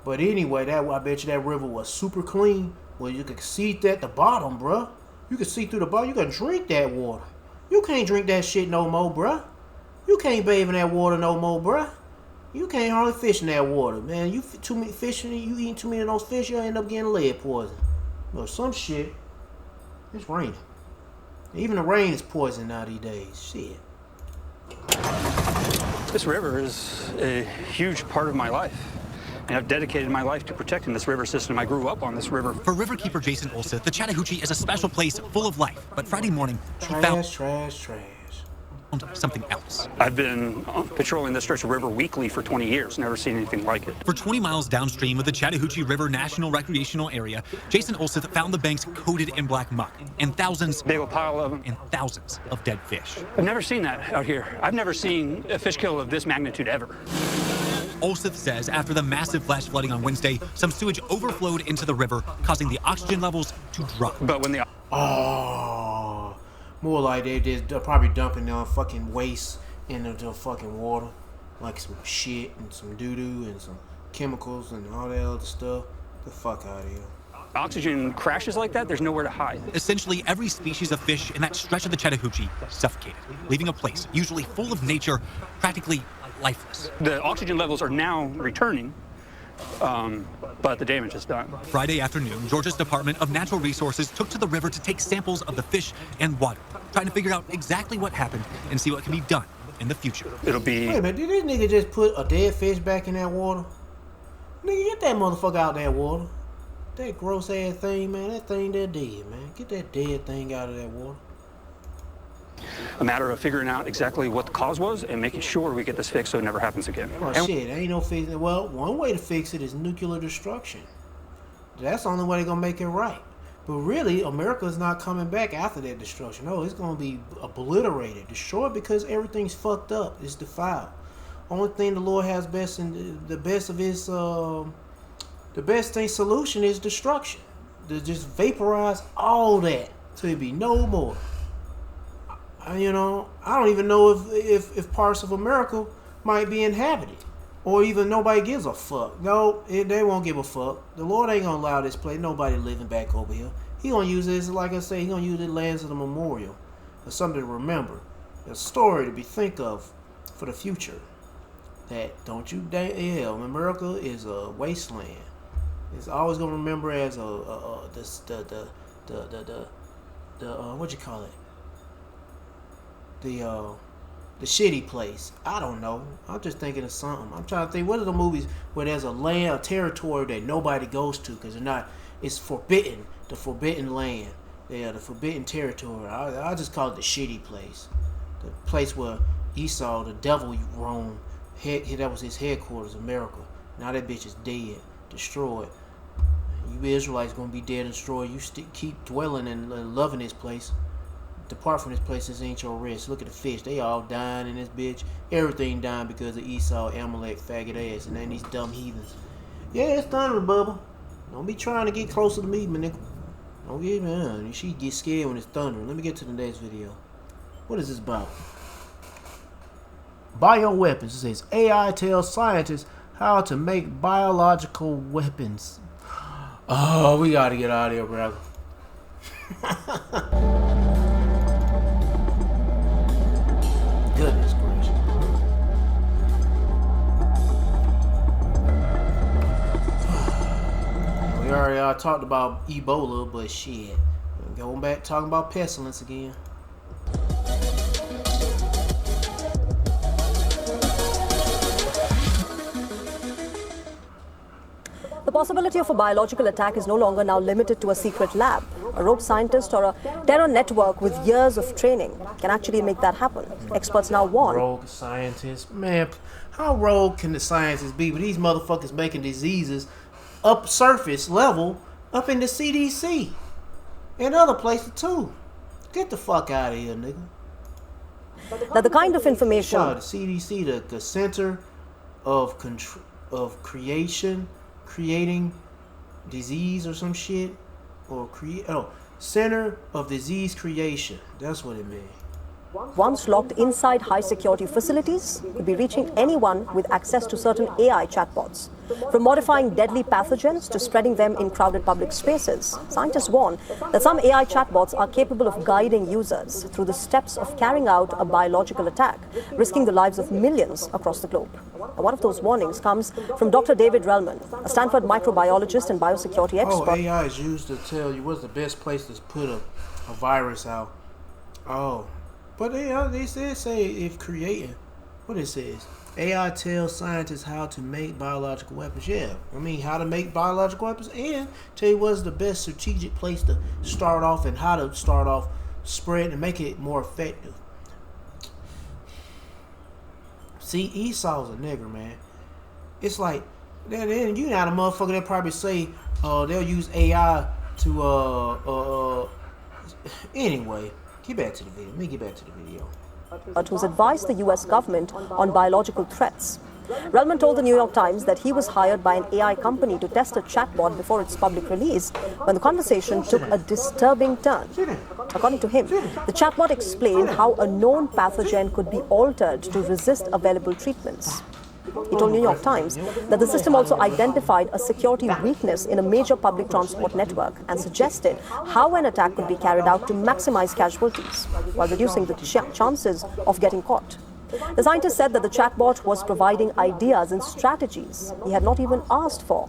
But anyway, I bet you that river was super clean. Well, you could see it at the bottom, bruh. You can see through the bottom. You can drink that water. You can't drink that shit no more, bruh. You can't bathe in that water no more, bruh. You can't hardly fish in that water, man. You too many fishing, you eating too many of those fish, you'll end up getting lead poison. Or some shit. It's raining. Even the rain is poison now these days. Shit. This river is a huge part of my life. And I've dedicated my life to protecting this river system. I grew up on this river. For Riverkeeper Jason Olseth, the Chattahoochee is a special place full of life. But Friday morning, he found something else. I've been patrolling this stretch of river weekly for 20 years, never seen anything like it. For 20 miles downstream of the Chattahoochee River National Recreational Area, Jason Olseth found the banks coated in black muck and thousands, big old pile of them, and thousands of dead fish. I've never seen that out here. I've never seen a fish kill of this magnitude ever. Olseth says after the massive flash flooding on Wednesday, some sewage overflowed into the river, causing the oxygen levels to drop. But when the... Oh, more like they're probably dumping their fucking waste into the fucking water. Like some shit and some doo-doo and some chemicals and all that other stuff. Get the fuck out of here. Oxygen crashes like that, there's nowhere to hide. Essentially, every species of fish in that stretch of the Chattahoochee suffocated, leaving a place usually full of nature, practically lifeless. The oxygen levels are now returning, but the damage is done. Friday afternoon, Georgia's Department of Natural Resources took to the river to take samples of the fish and water, trying to figure out exactly what happened and see what can be done in the future. It'll be... Wait a minute, did this nigga just put a dead fish back in that water? Nigga, get that motherfucker out that water. That gross ass thing, man, that thing there dead, man. Get that dead thing out of that water. A matter of figuring out exactly what the cause was and making sure we get this fixed so it never happens again. Oh shit, ain't no fixing it. Well, one way to fix it is nuclear destruction. That's the only way they're gonna make it right. But really, America's not coming back after that destruction. No, it's gonna be obliterated, destroyed because everything's fucked up. It's defiled. Only thing the Lord has best in the best of his the best thing solution is destruction. To just vaporize all that till it be no more. You know, I don't even know if parts of America might be inhabited, or even nobody gives a fuck. No, they won't give a fuck. The Lord ain't gonna allow this place. Nobody living back over here. He gonna use this, like I say, he gonna use it lands as a memorial, or something to remember, a story to be think of for the future. That don't you hell, America is a wasteland. It's always gonna remember as what you call it? The shitty place. I don't know. I'm just thinking of something. I'm trying to think. What are the movies where there's a land, a territory that nobody goes to because they're not? It's forbidden. The forbidden land. Yeah, the forbidden territory. I just call it the shitty place. The place where Esau, the devil, roamed. That was his headquarters, America. Now that bitch is dead, destroyed. You Israelites gonna be dead and destroyed. You keep dwelling and loving this place. Depart from this place, this ain't your rest. Look at the fish, they all dying in this bitch. Everything dying because of Esau, Amalek, faggot ass, and then these dumb heathens. Yeah, it's thundering, Bubba. Don't be trying to get closer to me, my nigga. Don't get me, she get scared when it's thundering. Let me get to the next video. What is this about? Bioweapons. It says AI tells scientists how to make biological weapons. Oh, we gotta get out of here, bro. Goodness gracious. We already talked about Ebola, but shit. Going back talking about pestilence again. The possibility of a biological attack is no longer now limited to a secret lab. A rogue scientist or a terror network with years of training can actually make that happen. Experts now warn. Rogue scientists? Man, how rogue can the scientists be with these motherfuckers making diseases up surface level up in the CDC and other places too? Get the fuck out of here, nigga. That the kind of information... The CDC, the Center of Creating Disease or some shit, or Center of Disease Creation. That's what it means. Once locked inside high-security facilities, could be reaching anyone with access to certain AI chatbots. From modifying deadly pathogens to spreading them in crowded public spaces, scientists warn that some AI chatbots are capable of guiding users through the steps of carrying out a biological attack, risking the lives of millions across the globe. One of those warnings comes from Dr. David Relman, a Stanford microbiologist and biosecurity expert. Oh, AI is used to tell you what's the best place to put a virus out. Oh. But they say if creating, what it says, AI tells scientists how to make biological weapons. Yeah, I mean how to make biological weapons and tell you what's the best strategic place to start off and how to start off spread and make it more effective. See, Esau's a nigger, man. It's like, then you got a motherfucker that probably say they'll use AI to anyway. Get back to the video. Let me get back to the video. Who's advised the U.S. government on biological threats. Relman told the New York Times that he was hired by an AI company to test a chatbot before its public release when the conversation took a disturbing turn. According to him, the chatbot explained how a known pathogen could be altered to resist available treatments. He told New York Times that the system also identified a security weakness in a major public transport network and suggested how an attack could be carried out to maximize casualties while reducing the chances of getting caught. The scientist said that the chatbot was providing ideas and strategies he had not even asked for.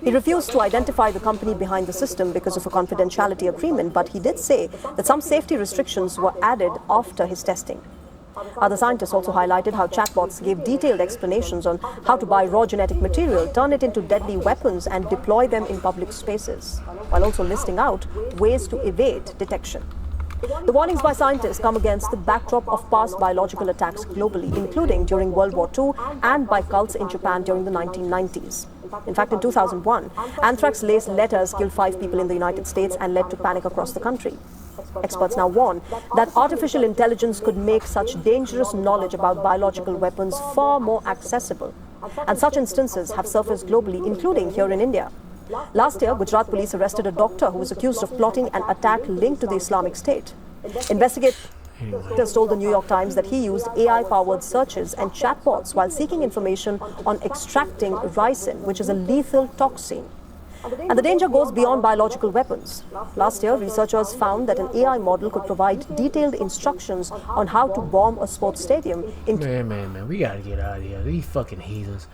He refused to identify the company behind the system because of a confidentiality agreement, but he did say that some safety restrictions were added after his testing. Other scientists also highlighted how chatbots gave detailed explanations on how to buy raw genetic material, turn it into deadly weapons, and deploy them in public spaces, while also listing out ways to evade detection. The warnings by scientists come against the backdrop of past biological attacks globally, including during World War II and by cults in Japan during the 1990s. In fact, in 2001, anthrax-laced letters killed 5 people in the United States and led to panic across the country. Experts now warn that artificial intelligence could make such dangerous knowledge about biological weapons far more accessible. And such instances have surfaced globally, including here in India. Last year, Gujarat police arrested a doctor who was accused of plotting an attack linked to the Islamic State. Investigators told the New York Times that he used AI-powered searches and chatbots while seeking information on extracting ricin, which is a lethal toxin. And the danger goes beyond biological weapons. Last year, researchers found that an AI model could provide detailed instructions on how to bomb a sports stadium. Man, we gotta get out of here. These fucking heathens.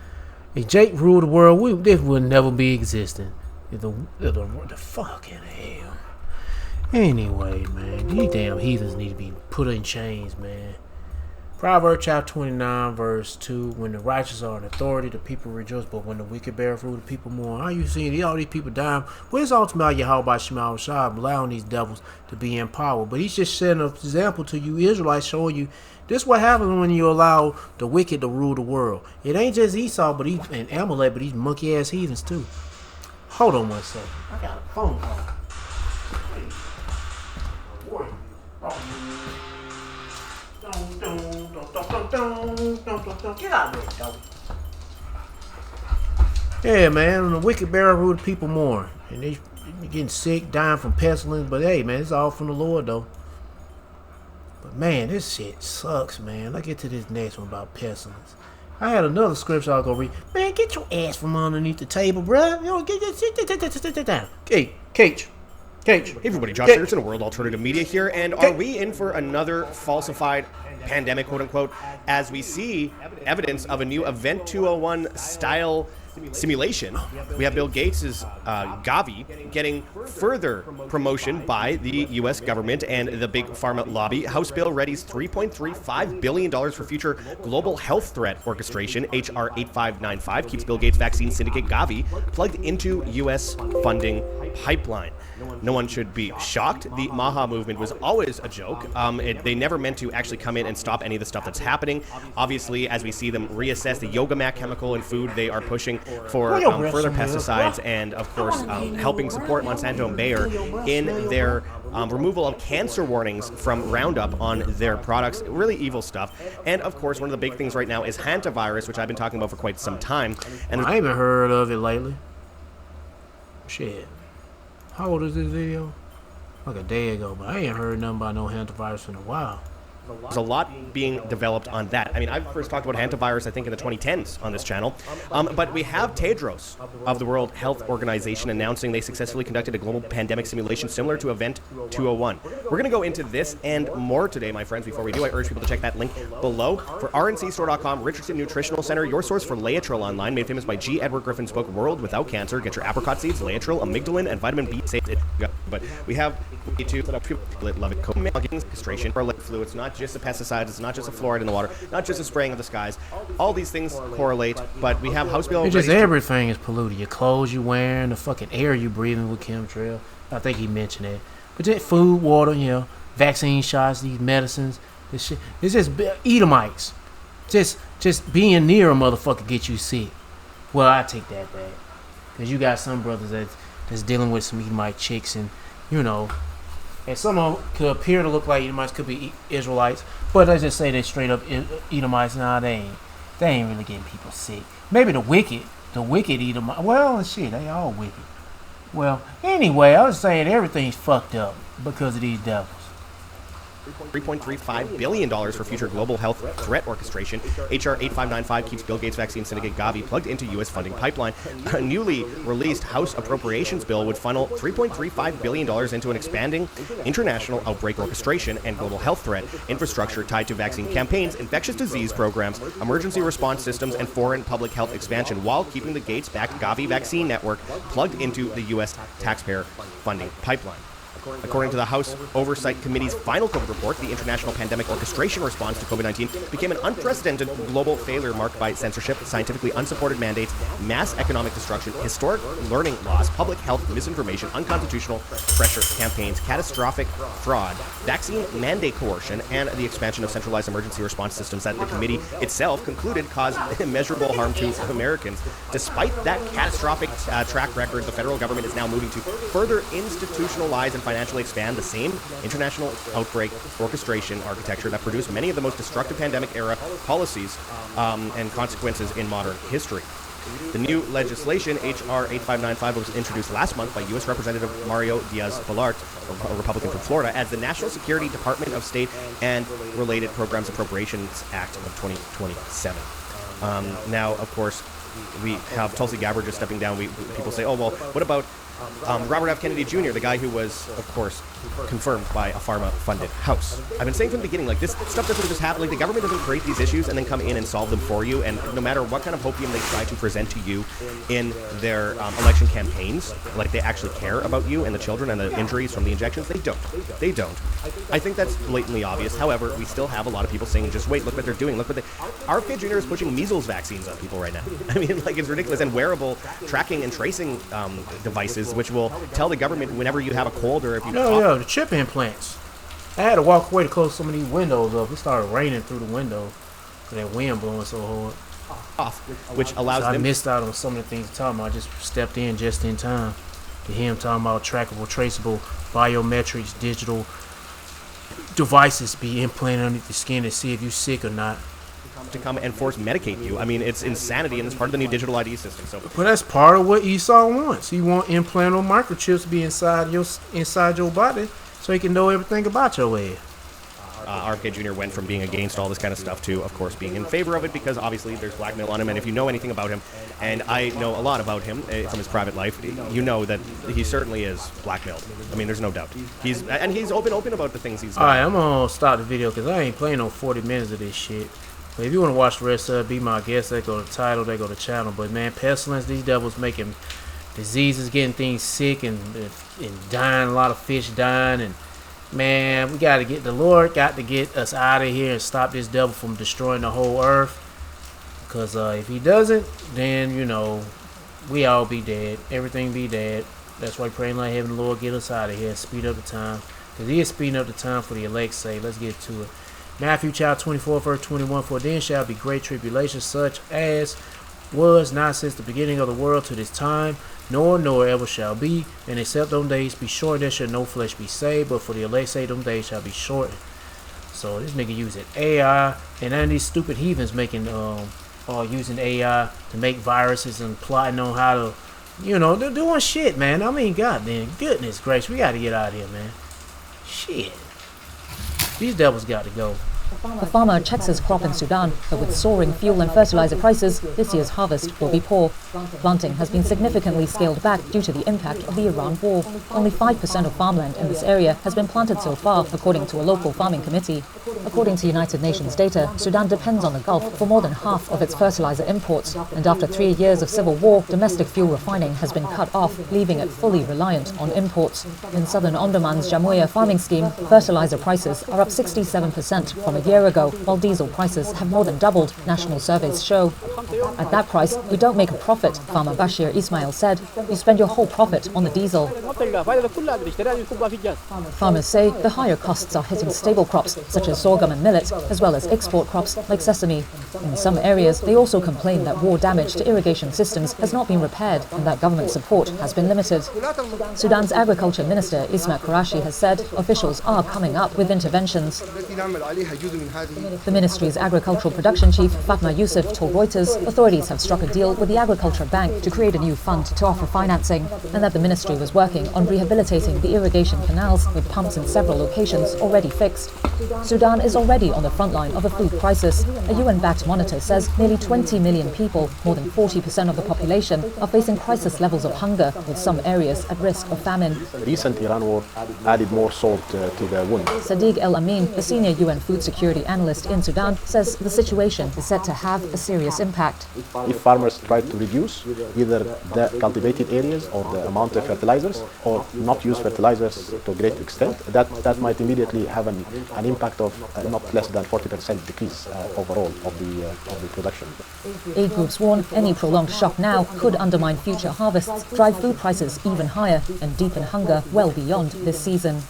If Jake ruled the world, this would never be existing. The fucking hell. Anyway, man, these damn heathens need to be put in chains, man. Proverbs chapter 29, verse 2, when the righteous are in authority, the people rejoice, but when the wicked bear fruit, the people mourn. How you seeing all these people dying? Where's ultimately Yahweh Shema Shah allowing these devils to be in power? But he's just setting an example to you Israelites, showing you this is what happens when you allow the wicked to rule the world. It ain't just Esau and Amalek, but these monkey ass heathens too. Hold on one second. I got a phone call. Get out of there, yeah, man, the wicked bear rule the people more. And they getting sick, dying from pestilence. But hey, man, it's all from the Lord, though. But man, this shit sucks, man. Let's get to this next one about pestilence. I had another scripture I'll go read. Man, get your ass from underneath the table, bruh. You know, sit down. Hey, Cage. Hey everybody, Josh Anderson, World Alternative Media here, and are we in for another falsified pandemic, quote unquote, as we see evidence of a new Event 201 style simulation, we have Bill Gates' Gavi getting further promotion by the U.S. government and the big pharma lobby. House bill readies $3.35 billion for future global health threat orchestration. H.R. 8595 keeps Bill Gates' vaccine syndicate Gavi plugged into U.S. funding pipeline. No one should be shocked. The Maha movement was always a joke. They never meant to actually come in and stop any of the stuff that's happening. Obviously, as we see them reassess the Yogamak chemical in food, they are pushing for further pesticides and, of course, helping support Monsanto and Bayer in their removal of cancer warnings from Roundup on their products. Really evil stuff. And, of course, one of the big things right now is hantavirus, which I've been talking about for quite some time. And I haven't heard of it lately. Shit. How old is this video? Like a day ago, but I ain't heard nothing about no hantavirus in a while. There's a lot being developed on that. I mean, I first talked about hantavirus, I think, in the 2010s on this channel. But we have Tedros of the World Health Organization announcing they successfully conducted a global pandemic simulation similar to Event 201. We're going to go into this and more today, my friends. Before we do, I urge people to check that link below. For rncstore.com, Richardson Nutritional Center, your source for Laetrile Online, made famous by G. Edward Griffin's book, World Without Cancer. Get your apricot seeds, Laetrile, amygdalin, and vitamin B. But we have castration or liquid flu. It's not just a pesticide, it's not just a fluoride in the water, not just a spraying of the skies. All these things correlate, but we have House Bill. It's just everything is polluted. Your clothes you wearing, the fucking air you breathing with chemtrail. I think he mentioned that. But just food, water, vaccine shots, these medicines, this shit. It's just Edomites. Just being near a motherfucker get you sick. Well, I take that back. Because you got some brothers that's dealing with some Edomite chicks and, and some of them could appear to look like Edomites, could be Israelites, but let's just say they straight up Edomites. Nah, they ain't really getting people sick. Maybe the wicked Edomites. Well, shit, they all wicked. Well, anyway, I was saying everything's fucked up because of these devils. $3.35 billion for future global health threat orchestration. H.R. 8595 keeps Bill Gates' vaccine syndicate Gavi plugged into U.S. funding pipeline. A newly released House Appropriations bill would funnel $3.35 billion into an expanding international outbreak orchestration and global health threat infrastructure tied to vaccine campaigns, infectious disease programs, emergency response systems, and foreign public health expansion, while keeping the Gates-backed Gavi vaccine network plugged into the U.S. taxpayer funding pipeline. According to the House Oversight Committee's final COVID report, the international pandemic orchestration response to COVID-19 became an unprecedented global failure marked by censorship, scientifically unsupported mandates, mass economic destruction, historic learning loss, public health misinformation, unconstitutional pressure campaigns, catastrophic fraud, vaccine mandate coercion, and the expansion of centralized emergency response systems that the committee itself concluded caused immeasurable harm to Americans. Despite that catastrophic track record, the federal government is now moving to further institutionalize and financially expand the same international outbreak orchestration architecture that produced many of the most destructive pandemic-era policies and consequences in modern history. The new legislation, H.R. 8595, was introduced last month by U.S. Representative Mario Diaz-Balart, a Republican from Florida, as the National Security Department of State and Related Programs Appropriations Act of 2027. Now, of course, we have Tulsi Gabbard just stepping down. People say, oh, well, what about Robert F. Kennedy Jr., the guy who was, of course, confirmed by a pharma-funded house. I've been saying from the beginning, like, this stuff doesn't just happen. Like, the government doesn't create these issues and then come in and solve them for you. And no matter what kind of hopium they try to present to you in their election campaigns, like, they actually care about you and the children and the injuries from the injections, they don't. They don't. I think that's blatantly obvious. However, we still have a lot of people saying, just wait, look what they're doing. Look what they... RFK Jr. is pushing measles vaccines on people right now. I mean, like, it's ridiculous. And wearable tracking and tracing devices, which will tell the government whenever you have a cold or if you the chip implants. I had to walk away to close some of these windows up. It started raining through the window because that wind blowing so hard. Which allows them... I missed out on some of the things he's talking about. I just stepped in just in time to hear him talking about trackable, traceable, biometrics, digital devices be implanted underneath the skin to see if you're sick or not. To come and force medicate you. I mean, it's insanity, and it's part of the new digital ID system. So, but that's part of what Esau wants. He wants implantable microchips to be inside your body, so he can know everything about your ass. RFK Jr. went from being against all this kind of stuff to, of course, being in favor of it because obviously there's blackmail on him. And if you know anything about him, and I know a lot about him from his private life, you know that he certainly is blackmailed. I mean, there's no doubt. He's open about the things he's done. All right, I'm gonna stop the video because I ain't playing no 40 minutes of this shit. But if you want to watch the rest of it, be my guest. They go to the title, they go to the channel. But man, pestilence, these devils making diseases, getting things sick and dying, a lot of fish dying. And man, we got to get, the Lord got to get us out of here and stop this devil from destroying the whole earth. Because if he doesn't, then, you know, we all be dead. Everything be dead. That's why praying like heaven, the Lord, get us out of here. Speed up the time. Because he is speeding up the time for the elect's sake. Let's get to it. Matthew chapter 24, verse 21. For then shall be great tribulation, such as was not since the beginning of the world to this time, nor ever shall be. And except them days be short, there shall no flesh be saved. But for the elect's sake, them days shall be shortened. So this nigga using AI. And none of these stupid heathens making using AI to make viruses and plotting on how to, you know, they're doing shit, man. I mean, goddamn, goodness gracious, we got to get out of here, man. Shit. These devils got to go. A farmer checks his crop in Sudan, but with soaring fuel and fertilizer prices, this year's harvest will be poor. Planting has been significantly scaled back due to the impact of the Iran war. Only 5% of farmland in this area has been planted so far, according to a local farming committee. According to United Nations data, Sudan depends on the Gulf for more than half of its fertilizer imports, and after 3 years of civil war, domestic fuel refining has been cut off, leaving it fully reliant on imports. In southern Omdurman's Jamouya farming scheme, fertilizer prices are up 67% from a year ago, while diesel prices have more than doubled, national surveys show. At that price, we don't make a profit, farmer Bashir Ismail said. You spend your whole profit on the diesel. Farmers say the higher costs are hitting staple crops, such as sorghum and millet, as well as export crops like sesame. In some areas, they also complain that war damage to irrigation systems has not been repaired and that government support has been limited. Sudan's agriculture minister, Ismail Qurashi, has said officials are coming up with interventions. The ministry's agricultural production chief, Fatma Yusuf, told Reuters authorities have struck a deal with the Agriculture Bank to create a new fund to offer financing, and that the ministry was working on rehabilitating the irrigation canals with pumps in several locations already fixed. Sudan is already on the front line of a food crisis. A UN-backed monitor says nearly 20 million people, more than 40% of the population, are facing crisis levels of hunger, with some areas at risk of famine. The recent Iran war added more salt to the wound. Sadiq El Amin, the senior UN food security analyst in Sudan, says the situation is set to have a serious impact. If farmers try to reduce either the cultivated areas or the amount of fertilizers, or not use fertilizers to a great extent, that might immediately have an impact of not less than 40% decrease overall of the production. Aid groups warn any prolonged shock now could undermine future harvests, drive food prices even higher, and deepen hunger well beyond this season.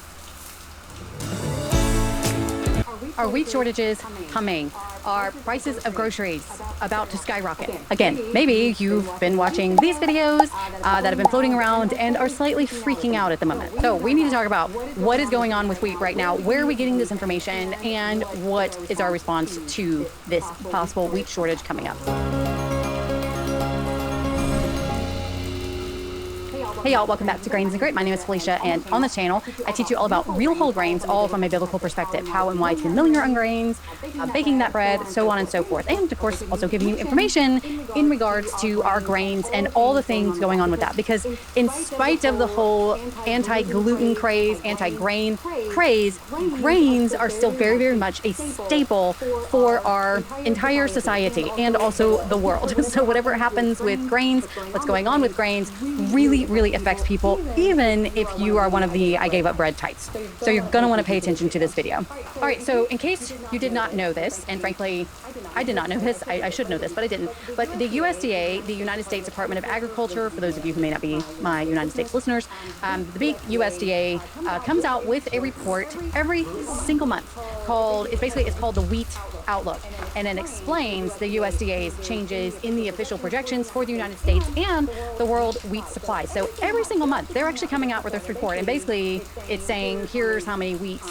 Are wheat shortages coming? Are prices of groceries about to skyrocket? Again, maybe you've been watching these videos that have been floating around and are slightly freaking out at the moment. So we need to talk about what is going on with wheat right now, where are we getting this information, and what is our response to this possible wheat shortage coming up. Hey y'all, welcome back to Grains and Grit. My name is Felicia, and on this channel, I teach you all about real whole grains, all from a biblical perspective, how and why to mill your own grains, baking that bread, so on and so forth. And of course, also giving you information in regards to our grains and all the things going on with that. Because in spite of the whole anti-gluten craze, anti-grain craze, grains are still very, very much a staple for our entire society and also the world. So whatever happens with grains, what's going on with grains, really, really affects people, even if you are one of the I gave up bread types. So you're going to want to pay attention to this video. All right, so in case you did not know this, and frankly, I did not know this, I should know this, but I didn't. But the USDA, the United States Department of Agriculture, for those of you who may not be my United States listeners, the big USDA comes out with a report every single month called, it's called the Wheat Outlook. And it explains the USDA's changes in the official projections for the United States and the world wheat supply. So every single month, they're actually coming out with this report. And basically, it's saying, here's how many wheat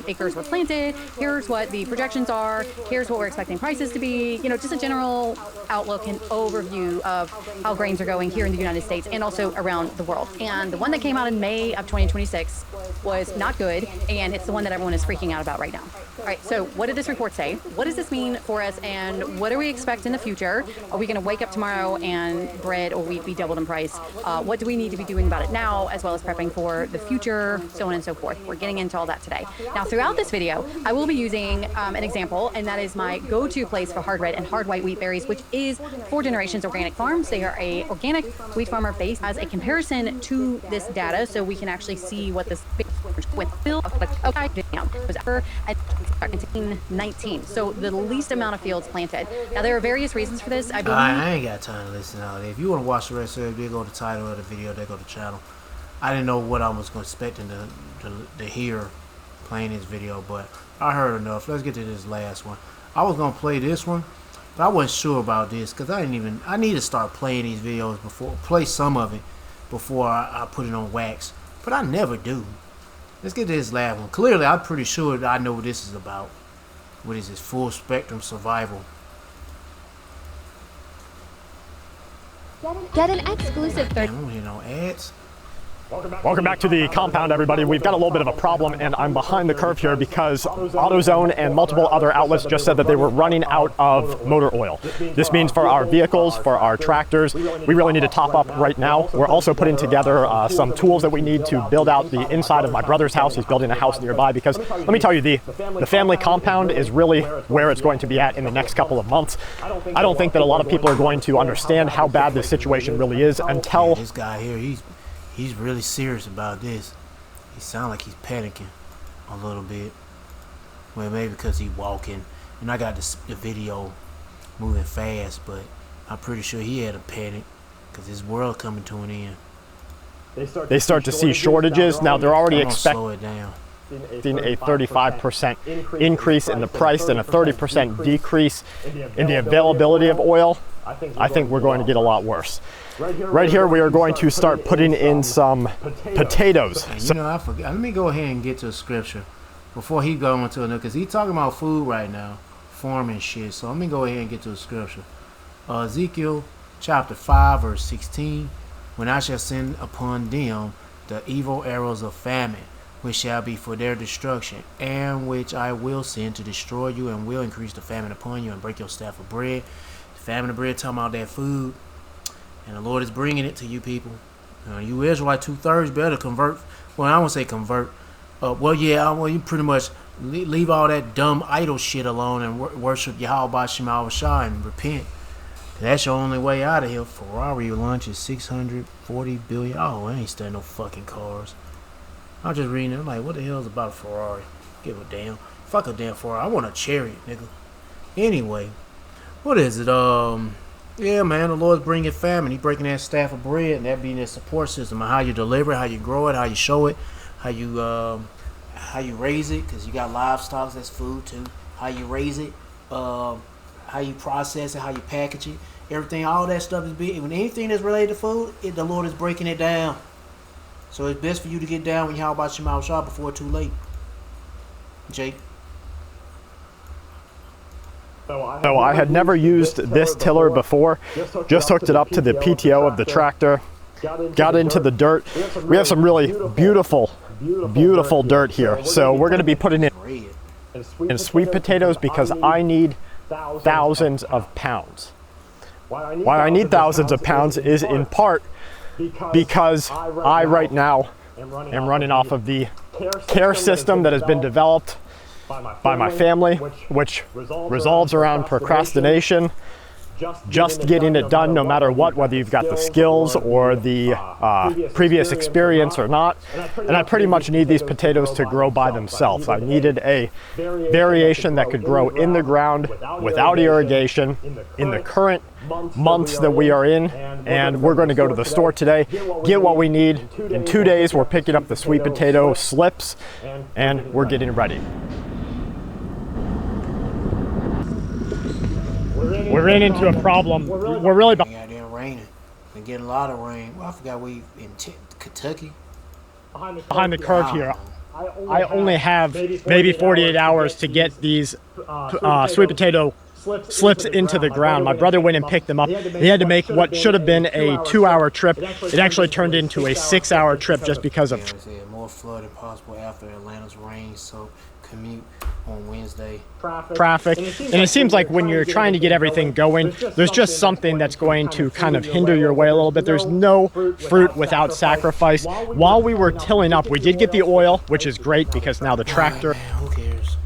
acres were planted, here's what the projections are, here's what we're expecting prices to be, you know, just a general outlook and overview of how grains are going here in the United States and also around the world. And the one that came out in May of 2026 was not good, and it's the one that everyone is freaking out about right now. All right, so what did this report say? What does this mean for us, and what do we expect in the future? Are we going to wake up tomorrow and bread or wheat be doubled in price? What do we need to be doing about it now, as well as prepping for the future, so on and so forth? We're getting into all that today. Now, throughout this video, I will be using an example, and that is my go-to place for hard red and hard white wheat berries, which is 4 Generations Organic Farms. They are a organic wheat farmer based as a comparison to this data, so we can actually see what this with Bill was ever at 1919. So the least amount of fields planted. Now there are various reasons for this. I believe. I ain't got time to listen to all that. If you want to watch the rest of it, they go to the title of the video, they go to the channel. I didn't know what I was expecting to hear playing this video, but I heard enough. Let's get to this last one. I was gonna play this one, but I wasn't sure about this because I need to start playing these videos play some of it before I put it on wax. But I never do. Let's get to this last one. Clearly, I'm pretty sure that I know what this is about. What is this? Full spectrum survival. Get an exclusive I don't hear no ads. Welcome back to the compound, everybody. We've got a little bit of a problem, and I'm behind the curve here because AutoZone and multiple other outlets just said that they were running out of motor oil. This means for our vehicles, for our tractors, we really need to top up right now. We're also putting together some tools that we need to build out the inside of my brother's house. He's building a house nearby because, let me tell you, the family compound is really where it's going to be at in the next couple of months. I don't think that a lot of people are going to understand how bad this situation really is until... This guy here, he's really serious about this. He sounds like he's panicking a little bit. Well, maybe because he's walking. And I got the video moving fast, but I'm pretty sure he had a panic because his world coming to an end. They start to see shortages. Now they're already expecting slow it down. A 35% increase in the price and a 30% decrease in the availability of oil. I think we're going to get a lot worse. Right here, we are going to start putting in some potatoes. You know, I forgot. Let me go ahead and get to a scripture before he go into another, because he's talking about food right now, farming shit. So let me go ahead and get to a scripture. Ezekiel chapter 5, verse 16. When I shall send upon them the evil arrows of famine, which shall be for their destruction, and which I will send to destroy you, and will increase the famine upon you, and break your staff of bread. The famine of bread, talking about that food. And the Lord is bringing it to you people. You Israelite 2/3 better convert. Well, I won't say convert. Well, you pretty much leave all that dumb idol shit alone and worship Yahweh Shema Shai and repent. That's your only way out of here. Ferrari lunch is 640 billion. Oh, I ain't studying no fucking cars. I'm just reading it. I'm like, what the hell is about a Ferrari? Give a damn. Fuck a damn Ferrari. I want a chariot, nigga. Anyway, what is it? Yeah, man, the Lord's bringing famine. He's breaking that staff of bread, and that being their support system, and how you deliver it, how you grow it, how you show it, how you raise it, because you got livestock, that's food too. How you raise it, how you process it, how you package it, everything, all that stuff is big. When anything that's related to food, the Lord is breaking it down. So it's best for you to get down when you about Shema Shah before it's too late. Jake. So I had never used this tiller before, just hooked it up to the PTO of the tractor, got into the dirt. We have some really beautiful dirt here. So we're going to be putting in sweet potatoes because I need thousands of pounds. Why I need thousands of pounds is in part because I right now am running off of the care system that has been developed by my family, which revolves around procrastination, just getting it done no matter what, whether you've got the skills or the previous experience or not. And I pretty much need these potatoes to grow by themselves. I needed a variation that could grow in the ground without irrigation in the current months that we are in, and we're going to go to the store today, get what we need. In 2 days, we're picking up the sweet potato slips, and we're getting ready. We're into a problem. We're really behind. Yeah, raining. We're getting a lot of rain. Well, I forgot we in Kentucky. Behind the curve here. I only have maybe 48 hours to get these sweet potato slips into the ground. My brother went and picked them up. He had to make what should have been a 2-hour trip. It actually turned into a 6-hour trip just because of... More flooding possible after Atlanta's rain, so commute on Wednesday. Traffic. And it seems like when you're trying to get everything going, there's just something that's going to kind of hinder your way a little bit. There's no fruit without sacrifice. While we were tilling up, we did get the oil, which is great because now the tractor... Man, who cares?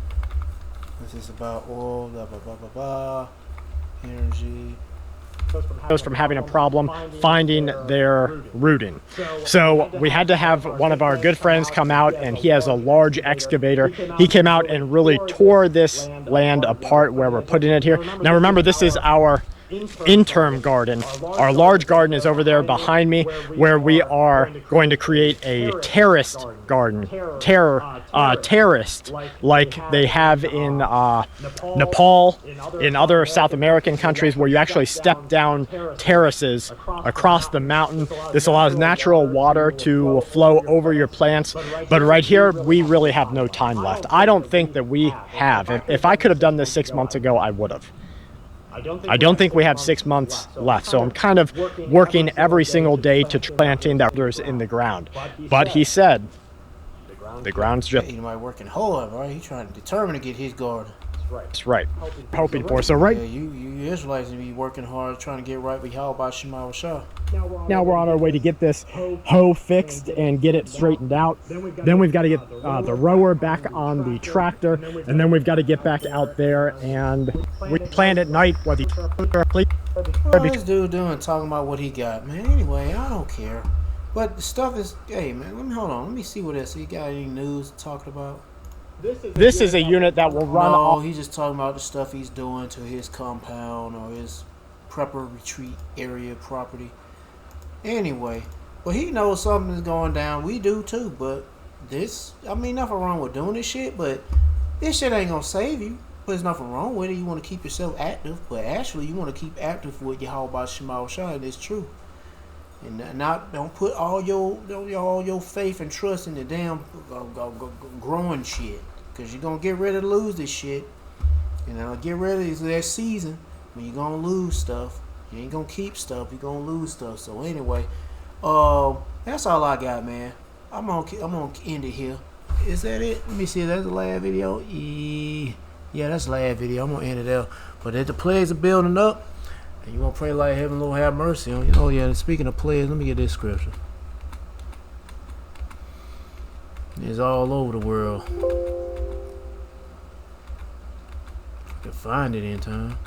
This is about oil, blah, blah, blah, blah, blah. Energy. From having a problem finding their routing. So we had to have one of our good friends come out, and he has a large excavator. He came out and really tore this land apart where we're putting it here. Now remember, this is our interim garden. Our large garden is over there behind me, where we are going to create a terraced garden. Terraced, like they have in Nepal, in other South American countries, where you actually step down terraces across the mountain. This allows natural water to flow over your plants. But right here, we really have no time left. I don't think that we have. If I could have done this 6 months ago, I would have. I don't think we have 6 months left, so I'm kind of working every single day to planting that there's in the ground. But he said, the ground's just... He might work in hard, right? He's trying to determine to get his garden. That's right. Hoping for. So right... Yeah, you Israelites need to be working hard, trying to get right with Yahweh Shema Shah. Now we're on our way to get this hoe fixed and get it straightened out. Then we've got to get the rower back on the tractor, and then we've got to get back out there, and we planned at night what the... What is this dude doing talking about what he got, man? Anyway, I don't care. But the stuff is... Hey, man, let me see what else. He got any news talking about? This is a unit that will run off... No, he's just talking about the stuff he's doing to his compound or his prepper retreat area property. Anyway, well, he knows something is going down. We do too, but this, I mean, nothing wrong with doing this shit, but this shit ain't gonna save you. But there's nothing wrong with it. You want to keep yourself active, but actually, you want to keep active with Yahweh Shema Shah, and it's true. And not don't put all your faith and trust in the damn growing shit, because you're gonna get ready to lose this shit. And get ready to that season when you're gonna lose stuff. You ain't gonna keep stuff, you're gonna lose stuff. So anyway, that's all I got, man. I'm gonna end it here. Is that it? Let me see, that's the last video. Yeah, that's the last video. I'm gonna end it there. But if the plagues are building up, and you gonna pray like heaven, Lord, have mercy on you. Oh yeah, and speaking of plagues, let me get this scripture. It's all over the world. I can find it in time.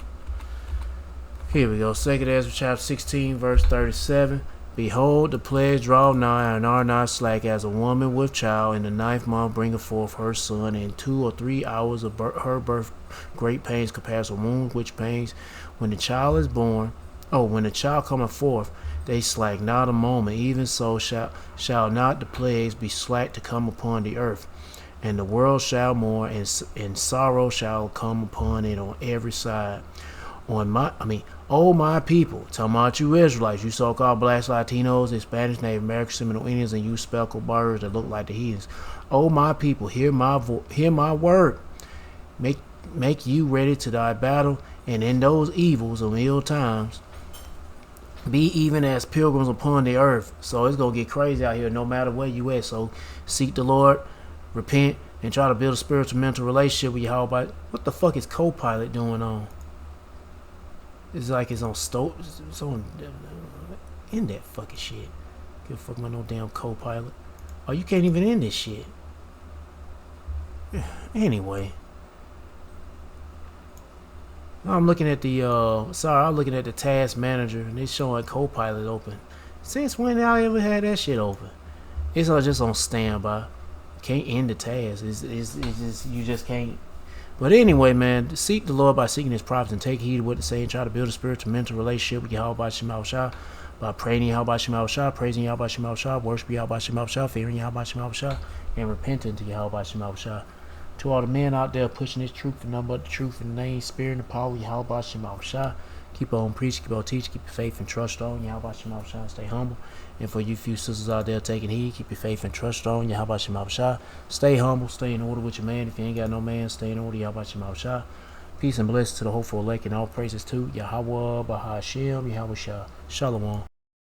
Here we go. 2 Ezra chapter 16, verse 37. Behold, the plagues draw nigh and are not slack, as a woman with child in the 9th month bringeth forth her son, and 2 or 3 hours of her birth great pains compares with wounds, which pains when the child is born. When the child cometh forth, they slack not a moment. Even so shall not the plagues be slack to come upon the earth. And the world shall mourn, and sorrow shall come upon it on every side. My people, talking about you Israelites, you so-called blacks, Latinos, Hispanics, Native Americans, Seminole Indians, and you speckled birds that look like the heathens. Oh, my people, hear my word. Make you ready to thy battle, and in those evils of ill times, be even as pilgrims upon the earth. So it's gonna get crazy out here, no matter where you at. So seek the Lord, repent, and try to build a spiritual mental relationship with Yahweh. What the fuck is Copilot doing on? It's like it's on in that fucking shit. Give a fuck about no damn Copilot. Oh, you can't even end this shit. Anyway, I'm looking at the I'm looking at the task manager, and it's showing Copilot open. Since when I ever had that shit open? It's just on standby. Can't end the task. It's just, you just can't. But anyway, man, seek the Lord by seeking his prophets and take heed of what they say, and try to build a spiritual mental relationship with Yahweh Shema Shah by praying Yahweh Shema Shah, praising Yahweh Shema Shah, worship Yahweh Shema Shah, fearing Yahweh Shema Shah, and repenting to Yahweh Shema Shah. To all the men out there pushing this truth and nothing but the truth in the name, spirit, and the power of Yahweh Shema Shah. Keep on preaching, keep on teaching, keep your faith and trust on Yahweh Shema Shah, stay humble. And for you few sisters out there taking heed, keep your faith and trust on Yahweh Shema Shah. Stay humble, stay in order with your man. If you ain't got no man, stay in order, Yahweh Shema Shah. Peace and blessings to the hopeful elect, and all praises to Yahweh Bahashem, Yahweh Shah. Shalom.